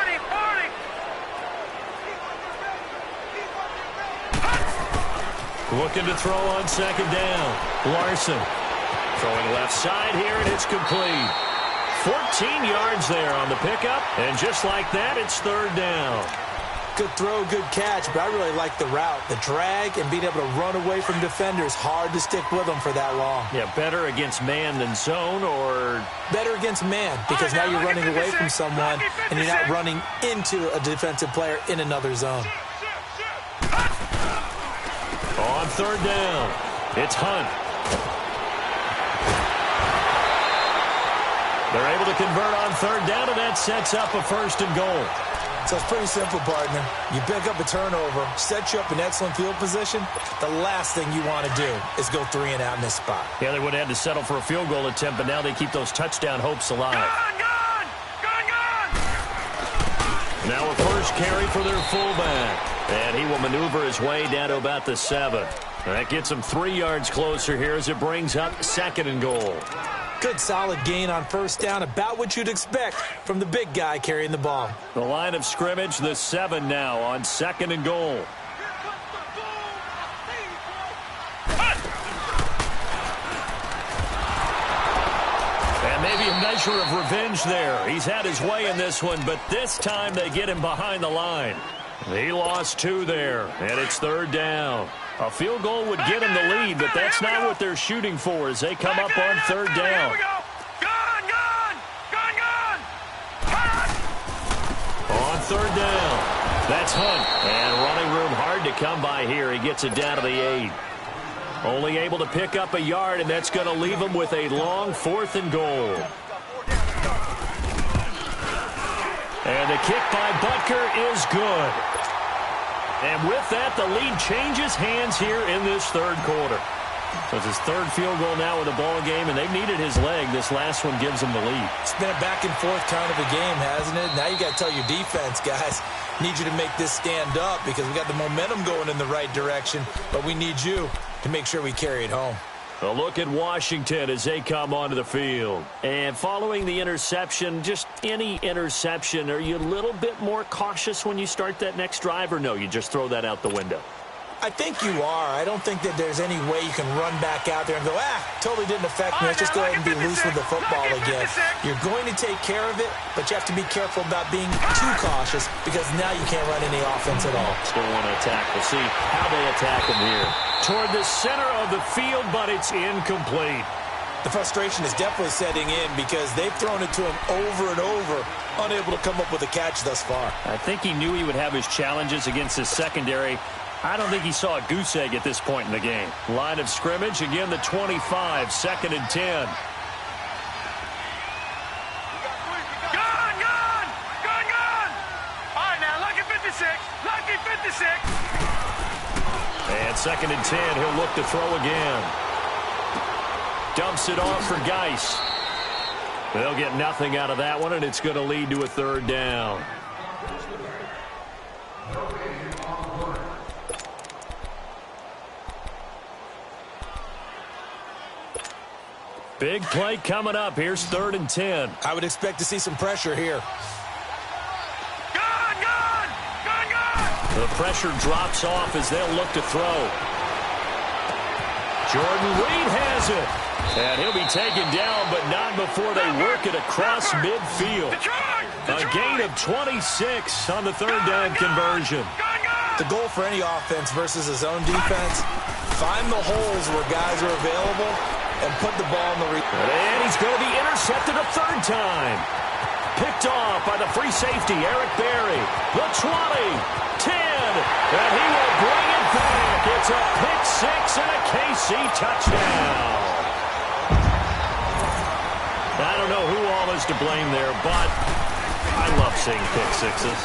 Looking to throw on 2nd down. Larson. Throwing left side here, and it's complete. 14 yards there on the pickup, and just like that, it's 3rd down. Good throw, good catch, but I really like the route. The drag and being able to run away from defenders, hard to stick with them for that long. Yeah, better against man than zone, or? Better against man, because now you're running away from someone, and you're not running into a defensive player in another zone. On 3rd down, it's Hunt. They're able to convert on 3rd down, and that sets up a 1st and goal. So it's pretty simple, partner. You pick up a turnover, set you up in excellent field position. The last thing you want to do is go 3 and out in this spot. Yeah, they would have had to settle for a field goal attempt, but now they keep those touchdown hopes alive. Now a first carry for their fullback. And he will maneuver his way down to about the 7. That gets him 3 yards closer here as it brings up 2nd and goal. Good solid gain on first down, about what you'd expect from the big guy carrying the ball. The line of scrimmage, the 7 now on 2nd and goal. And maybe a measure of revenge there. He's had his way in this one, but this time they get him behind the line. He lost 2 there, and it's 3rd down. A field goal would get him the lead, but that's not what they're shooting for as they come up on 3rd down. On 3rd down, that's Hunt. And running room hard to come by here. He gets it down to the 8. Only able to pick up a yard, and that's going to leave him with a long 4th and goal. And the kick by Butker is good. And with that, the lead changes hands here in this 3rd quarter. So it's his 3rd field goal now in the ball game, and they've needed his leg. This last one gives him the lead. It's been a back-and-forth kind of a game, hasn't it? Now you got to tell your defense, guys, need you to make this stand up because we got the momentum going in the right direction, but we need you to make sure we carry it home. A look at Washington as they come onto the field. And following the interception, just any interception, are you a little bit more cautious when you start that next drive, or no, you just throw that out the window? I think you are. I don't think that there's any way you can run back out there and go, totally didn't affect me. Let's just go ahead and be loose with the football again. You're going to take care of it, but you have to be careful about being too cautious because now you can't run any offense at all. Still want to attack. We'll see how they attack him here. Toward the center of the field, but it's incomplete. The frustration is definitely setting in because they've thrown it to him over and over, unable to come up with a catch thus far. I think he knew he would have his challenges against his secondary. I don't think he saw a goose egg at this point in the game. Line of scrimmage, again, the 25, 2nd and 10. Gun! All right, now, lucky 56. And 2nd and 10, he'll look to throw again. Dumps it off for Geis. They'll get nothing out of that one, and it's going to lead to a 3rd down. Big play coming up. Here's 3rd and 10. I would expect to see some pressure here. Gun! The pressure drops off as they'll look to throw. Jordan Reed has it. And he'll be taken down, but not before they work it across midfield. A gain of 26 on the 3rd down conversion. The goal for any offense versus his own defense, find the holes where guys are available and put the ball in the and he's going to be intercepted a 3rd time. Picked off by the free safety, Eric Berry. The 20, 10, and he will bring it back. It's a pick 6 and a KC touchdown. I don't know who all is to blame there, but I love seeing pick 6s.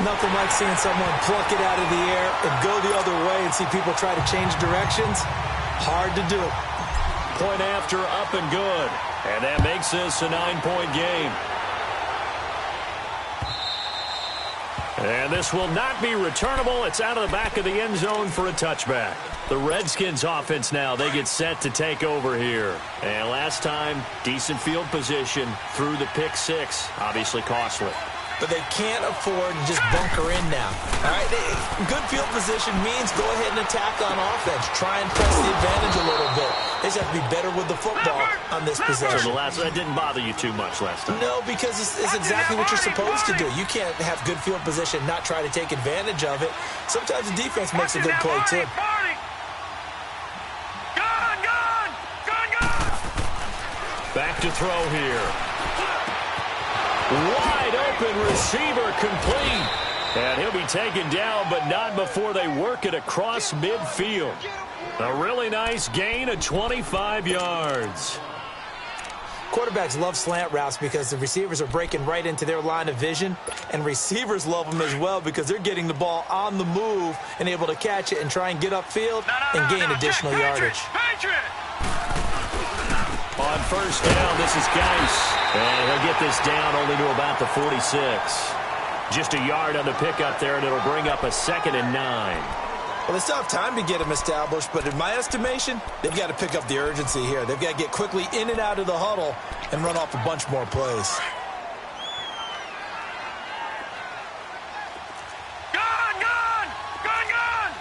Nothing like seeing someone pluck it out of the air and go the other way and see people try to change directions. Hard to do. Point after, up and good. And that makes this a 9-point game. And this will not be returnable. It's out of the back of the end zone for a touchback. The Redskins offense now, they get set to take over here. And last time, decent field position through the pick 6. Obviously costly. But they can't afford to just bunker in now. All right, good field position means go ahead and attack on offense. Try and press the advantage a little bit. They just have to be better with the football on this possession. So that didn't bother you too much last time? No, because it's exactly what you're supposed to do. You can't have good field position, not try to take advantage of it. Sometimes the defense makes a good play, too. Back to throw here. Wide open receiver complete. And he'll be taken down, but not before they work it across midfield. A really nice gain of 25 yards. Quarterbacks love slant routes because the receivers are breaking right into their line of vision, and receivers love them as well because they're getting the ball on the move and able to catch it and try and get upfield and gain additional yardage. On first down, this is Geis. And he'll get this down only to about the 46. Just a yard on the pickup there, and it'll bring up a 2nd and 9. Well, they still have time to get him established, but in my estimation, they've got to pick up the urgency here. They've got to get quickly in and out of the huddle and run off a bunch more plays. Gone! Gone! Gone! Gone!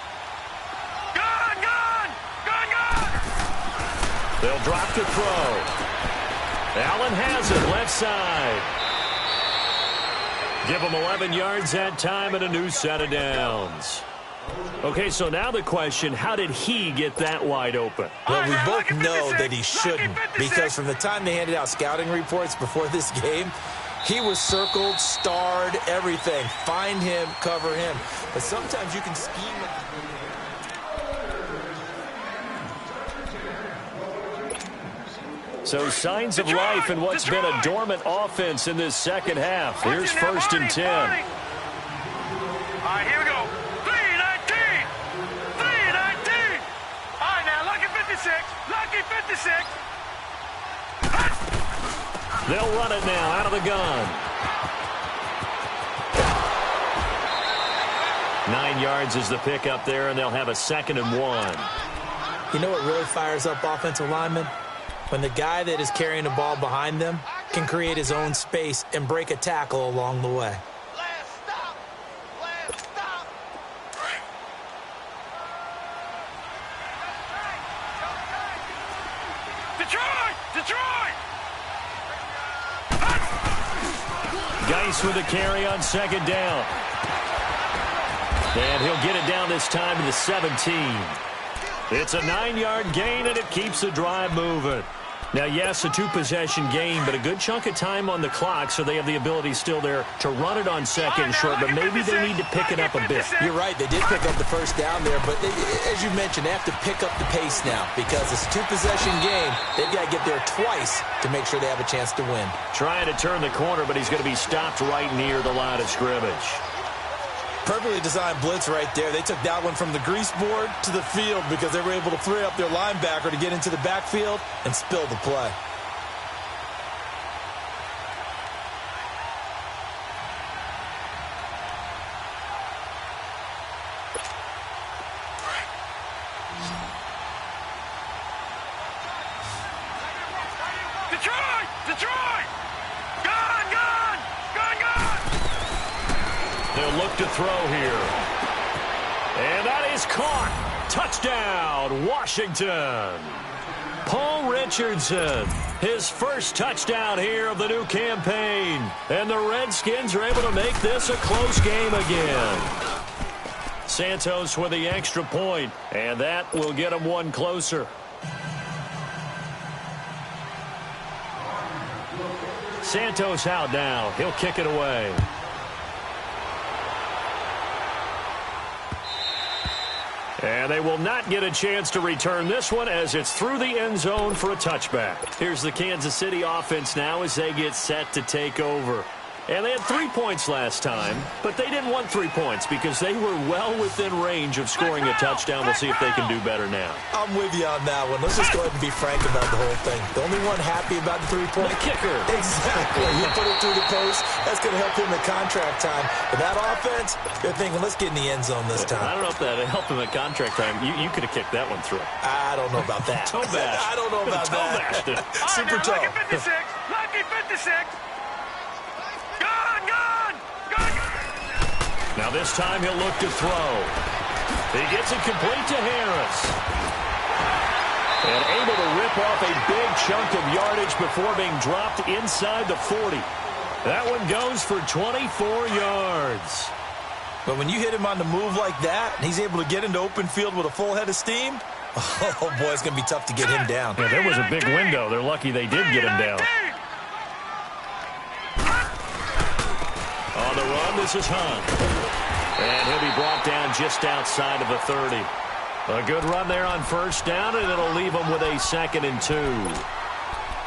Gone! Gone! Gone! Gone! They'll drop to throw. Allen has it, left side. Give him 11 yards that time and a new set of downs. Okay, so now the question, how did he get that wide open? Well, we both know that he shouldn't, because from the time they handed out scouting reports before this game, he was circled, starred, everything. Find him, cover him. But sometimes you can scheme it. So signs of life in what's been a dormant offense in this second half. Here's 1st and 10. All right, here we go. 3-19. 3-19. All right, now, lucky 56. Lucky 56. They'll run it now out of the gun. 9 yards is the pickup there, and they'll have a 2nd and 1. You know what really fires up offensive linemen? When the guy that is carrying the ball behind them can create his own space and break a tackle along the way. Last stop. Last stop. Detroit! Detroit! Geis with a carry on 2nd down. And he'll get it down this time to the 17. It's a 9-yard gain, and it keeps the drive moving. Now, yes, a 2-possession game, but a good chunk of time on the clock, so they have the ability still there to run it on 2nd and short, but maybe they need to pick it up a bit. You're right. They did pick up the first down there, but as you mentioned, they have to pick up the pace now because it's a 2-possession game. They've got to get there twice to make sure they have a chance to win. Trying to turn the corner, but he's going to be stopped right near the line of scrimmage. Perfectly designed blitz right there. They took that one from the grease board to the field because they were able to free up their linebacker to get into the backfield and spill the play. Detroit! Detroit! Gone! Gone! Gone! Gone! They'll look to throw here. And that is caught. Touchdown, Washington. Paul Richardson, his first touchdown here of the new campaign. And the Redskins are able to make this a close game again. Santos with the extra point, and that will get them one closer. Santos out now. He'll kick it away. And they will not get a chance to return this one as it's through the end zone for a touchback. Here's the Kansas City offense now as they get set to take over. And they had 3 points last time, but they didn't want 3 points because they were well within range of scoring a touchdown. We'll see if they can do better now. I'm with you on that one. Let's just go ahead and be frank about the whole thing. The only one happy about the 3-point kicker. Exactly. He put it through the post. That's going to help him at contract time. But that offense, they're thinking, let's get in the end zone this time. I don't know if that helped him at contract time. You could have kicked that one through. I don't know about that. Toe bash. I don't know about that. Toe bashed it. Super toe. Lucky 56. Lucky 56. Now this time he'll look to throw. He gets it complete to Harris. And able to rip off a big chunk of yardage before being dropped inside the 40. That one goes for 24 yards. But when you hit him on the move like that, and he's able to get into open field with a full head of steam, oh boy, it's going to be tough to get him down. Yeah, there was a big window. They're lucky they did get him down. On the run, this is Hunt. And he'll be brought down just outside of the 30. A good run there on first down, and it'll leave him with a 2nd and 2.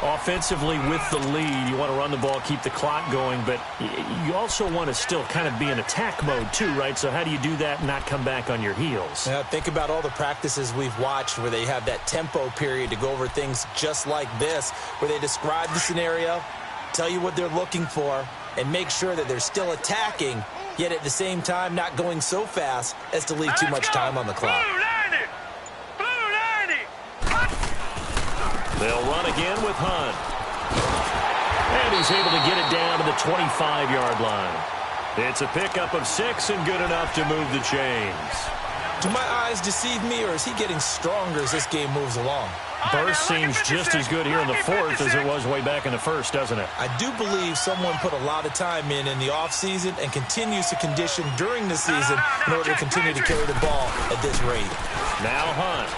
Offensively with the lead, you want to run the ball, keep the clock going, but you also want to still kind of be in attack mode too, right? So how do you do that and not come back on your heels? Yeah, think about all the practices we've watched where they have that tempo period to go over things just like this, where they describe the scenario, tell you what they're looking for, and make sure that they're still attacking, yet at the same time not going so fast as to leave too much time on the clock. Blue 90. They'll run again with Hunt. And he's able to get it down to the 25-yard line. It's a pickup of 6 and good enough to move the chains. Do my eyes deceive me, or is he getting stronger as this game moves along? Burst seems just as good here in the fourth as it was way back in the first, doesn't it? I do believe someone put a lot of time in the offseason and continues to condition during the season in order to continue to carry the ball at this rate. Now Hunt.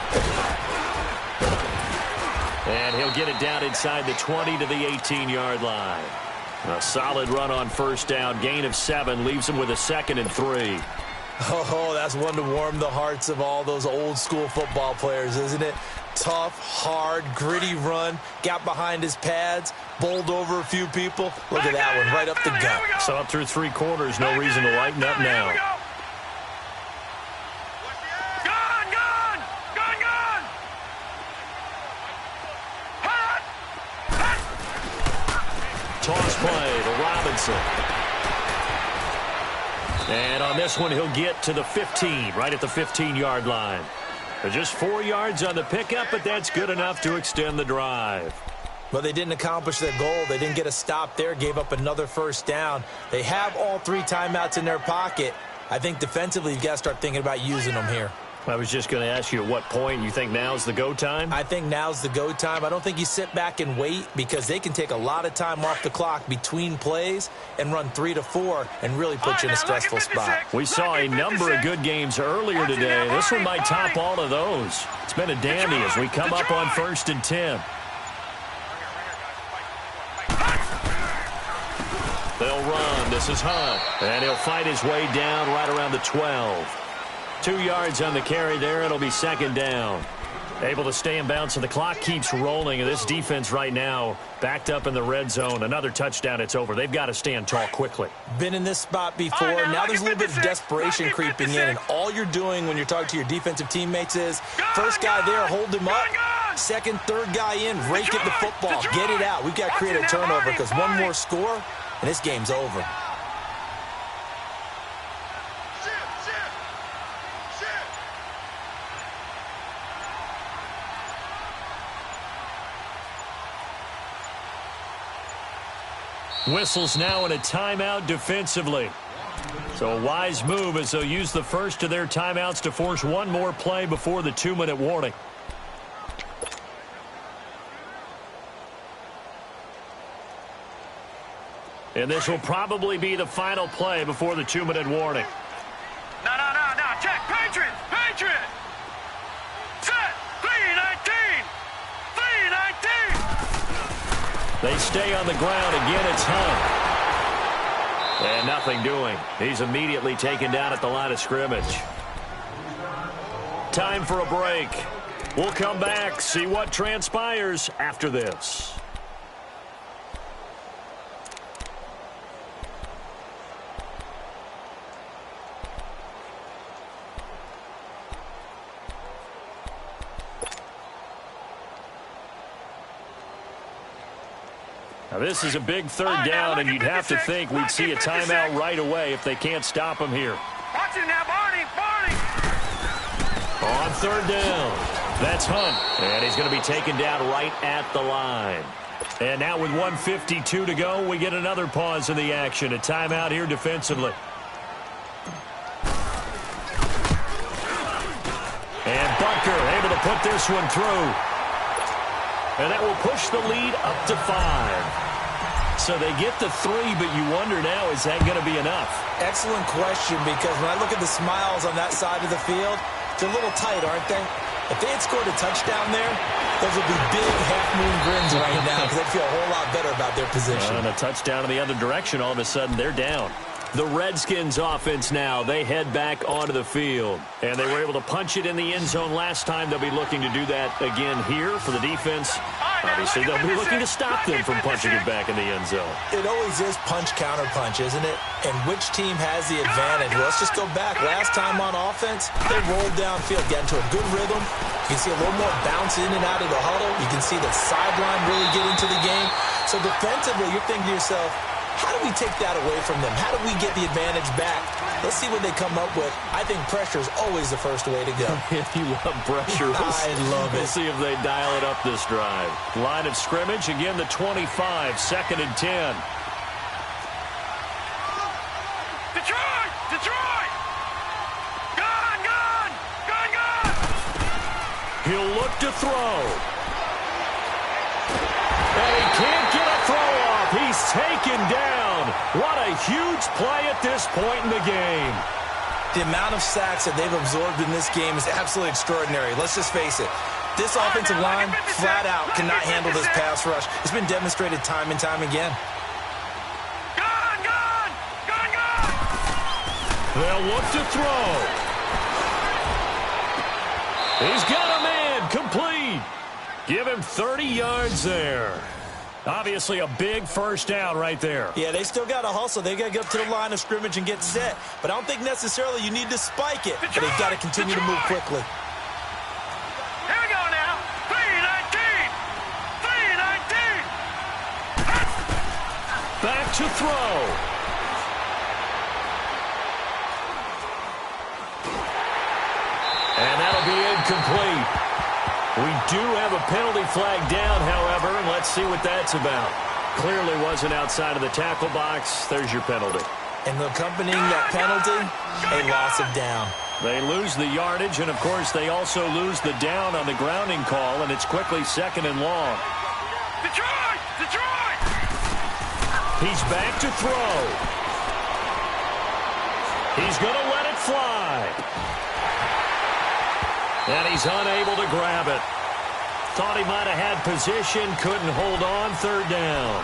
And he'll get it down inside the 20 to the 18-yard line. A solid run on first down. Gain of 7 leaves him with a 2nd and 3. Oh, that's one to warm the hearts of all those old-school football players, isn't it? Tough, hard, gritty run. Got behind his pads, bowled over a few people. Look at that one, right up the gut. So up through 3 quarters, no reason to lighten up now. Toss play to Robinson. And on this one, he'll get to the 15, right at the 15-yard line. Just 4 yards on the pickup, but that's good enough to extend the drive. Well, they didn't accomplish their goal. They didn't get a stop there, gave up another first down. They have all 3 timeouts in their pocket. I think defensively, you've got to start thinking about using them here. I was just going to ask you at what point you think now's the go time? I think now's the go time. I don't think you sit back and wait because they can take a lot of time off the clock between plays and run 3 to 4 and really put you in a stressful spot. We saw a number of good games earlier today. This one might top all of those. It's been a dandy as we come up on 1st and 10. They'll run. This is Hunt. And he'll fight his way down right around the 12. 2 yards on the carry there. It'll be 2nd down. Able to stay in bounds, and the clock keeps rolling. And this defense right now backed up in the red zone. Another touchdown, it's over. They've got to stand tall quickly. Been in this spot before. Now there's a little bit of desperation creeping in. And all you're doing when you're talking to your defensive teammates is first guy there, hold him up. Second, third guy in, rake at the football. Get it out. We've got to create a turnover because one more score, and this game's over. Whistles now in a timeout defensively. So a wise move as they'll use the first of their timeouts to force one more play before the 2-minute warning. And this will probably be the final play before the 2-minute warning. No. Check. Patriot. Set. 3-19. They stay on the ground. Again, it's Hunt. And nothing doing. He's immediately taken down at the line of scrimmage. Time for a break. We'll come back, see what transpires after this. Now, this is a big 3rd down, and you'd have to think we'd see a timeout right away if they can't stop him here. Watch him now, Barney. On 3rd down, that's Hunt, and he's going to be taken down right at the line. And now with 1:52 to go, we get another pause in the action. A timeout here defensively. And Bunker able to put this one through. And that will push the lead up to 5. So they get the 3, but you wonder now, is that going to be enough? Excellent question, because when I look at the smiles on that side of the field, they're a little tight, aren't they? If they had scored a touchdown there, those would be big half-moon grins right now because they'd feel a whole lot better about their position. And a touchdown in the other direction, all of a sudden they're down. The Redskins offense now, they head back onto the field. And they were able to punch it in the end zone last time. They'll be looking to do that again here for the defense. Obviously, they'll be looking to stop them from punching it back in the end zone. It always is punch-counter-punch, isn't it? And which team has the advantage? Well, let's just go back. Last time on offense, they rolled downfield, got into a good rhythm. You can see a little more bounce in and out of the huddle. You can see the sideline really get into the game. So defensively, you're thinking to yourself, How do we take that away from them? How do we get the advantage back? Let's see what they come up with. I think pressure is always the first way to go. You love pressure. I love it. We'll see if they dial it up this drive. Line of scrimmage, again the 25, 2nd and 10. Detroit! Detroit! Gone! Gone! Gone! Gone! He'll look to throw. And he can't get a throw off. He's taken down. What a huge play at this point in the game. The amount of sacks that they've absorbed in this game is absolutely extraordinary. Let's just face it. This offensive line, flat out, cannot handle this pass rush. It's been demonstrated time and time again. Gone! Gone! Gone! Gone! They'll look to throw. He's got a man, complete. Give him 30 yards there. Obviously a big first down right there. Yeah, they still got to hustle. They got to get up to the line of scrimmage and get set. But I don't think necessarily you need to spike it. But they've got to continue to move quickly. Here we go now. 3-19. 3-19. Back to throw. And that'll be incomplete. We do have a penalty flag down, however, and let's see what that's about. Clearly wasn't outside of the tackle box. There's your penalty. And accompanying that penalty, a loss of down. They lose the yardage, and, of course, they also lose the down on the grounding call, and it's quickly 2nd and long. Detroit! Detroit! He's back to throw. He's going to let it fly. And he's unable to grab it. Thought he might have had position, couldn't hold on, 3rd down.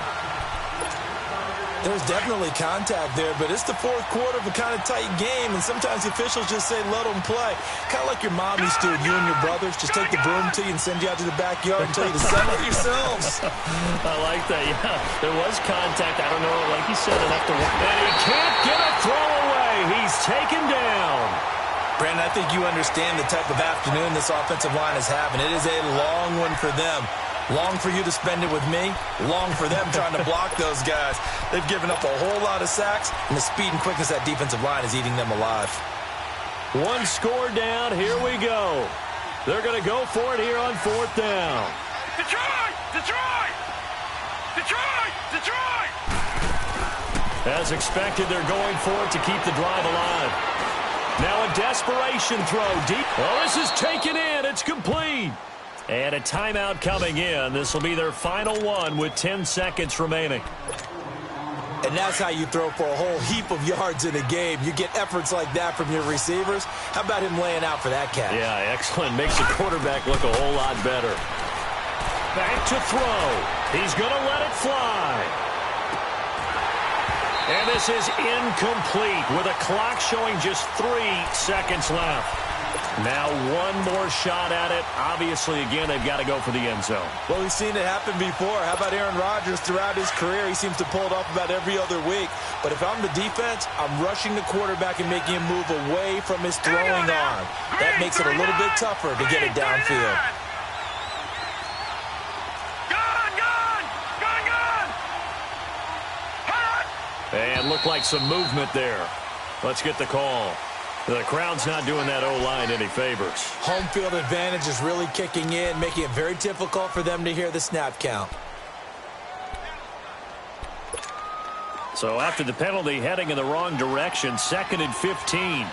There's definitely contact there, but it's the 4th quarter of a kind of tight game, and sometimes the officials just say, let them play. Kind of like your mom used to do, you and your brothers, just take the broom to you and send you out to the backyard and tell you to settle it yourselves. I like that, yeah. There was contact. I don't know, like he said, enough to win. And he can't get a throw away. He's taken down. Brandon, I think you understand the type of afternoon this offensive line is having. It is a long one for them. Long for you to spend it with me. Long for them trying to block those guys. They've given up a whole lot of sacks, and the speed and quickness of that defensive line is eating them alive. One score down. Here we go. They're going to go for it here on 4th down. Detroit! Detroit! Detroit! Detroit! As expected, they're going for it to keep the drive alive. Now a desperation throw deep. Oh, this is taken in. It's complete. And a timeout coming in. This will be their final one with 10 seconds remaining. And that's how you throw for a whole heap of yards in a game. You get efforts like that from your receivers. How about him laying out for that catch? Yeah, excellent. Makes the quarterback look a whole lot better. Back to throw. He's going to let it fly. And this is incomplete with a clock showing just 3 seconds left. Now one more shot at it. Obviously, again, they've got to go for the end zone. Well, we've seen it happen before. How about Aaron Rodgers throughout his career? He seems to pull it off about every other week. But if I'm the defense, I'm rushing the quarterback and making him move away from his throwing arm. That makes it a little bit tougher to get it downfield. And looked like some movement there. Let's get the call. The crowd's not doing that O-line any favors. Home field advantage is really kicking in, making it very difficult for them to hear the snap count. So after the penalty, heading in the wrong direction, 2nd and 15.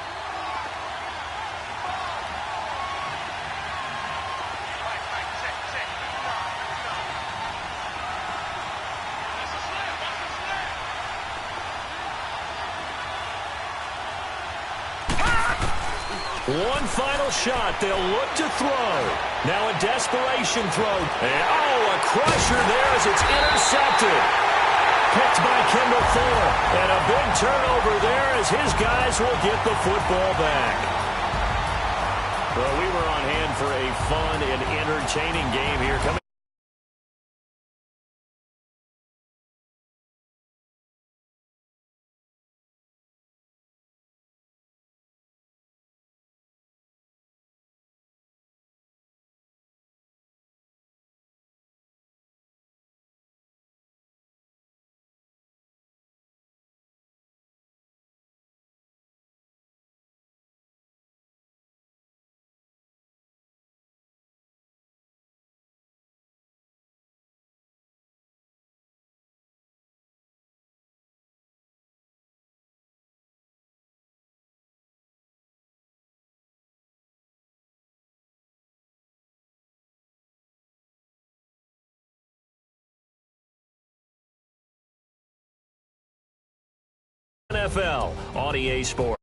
One final shot. They'll look to throw. Now a desperation throw. And, a crusher there as it's intercepted. Picked by Kendall Fuller. And a big turnover there as his guys will get the football back. Well, we were on hand for a fun and entertaining game here. Coming NFL on EA Sports.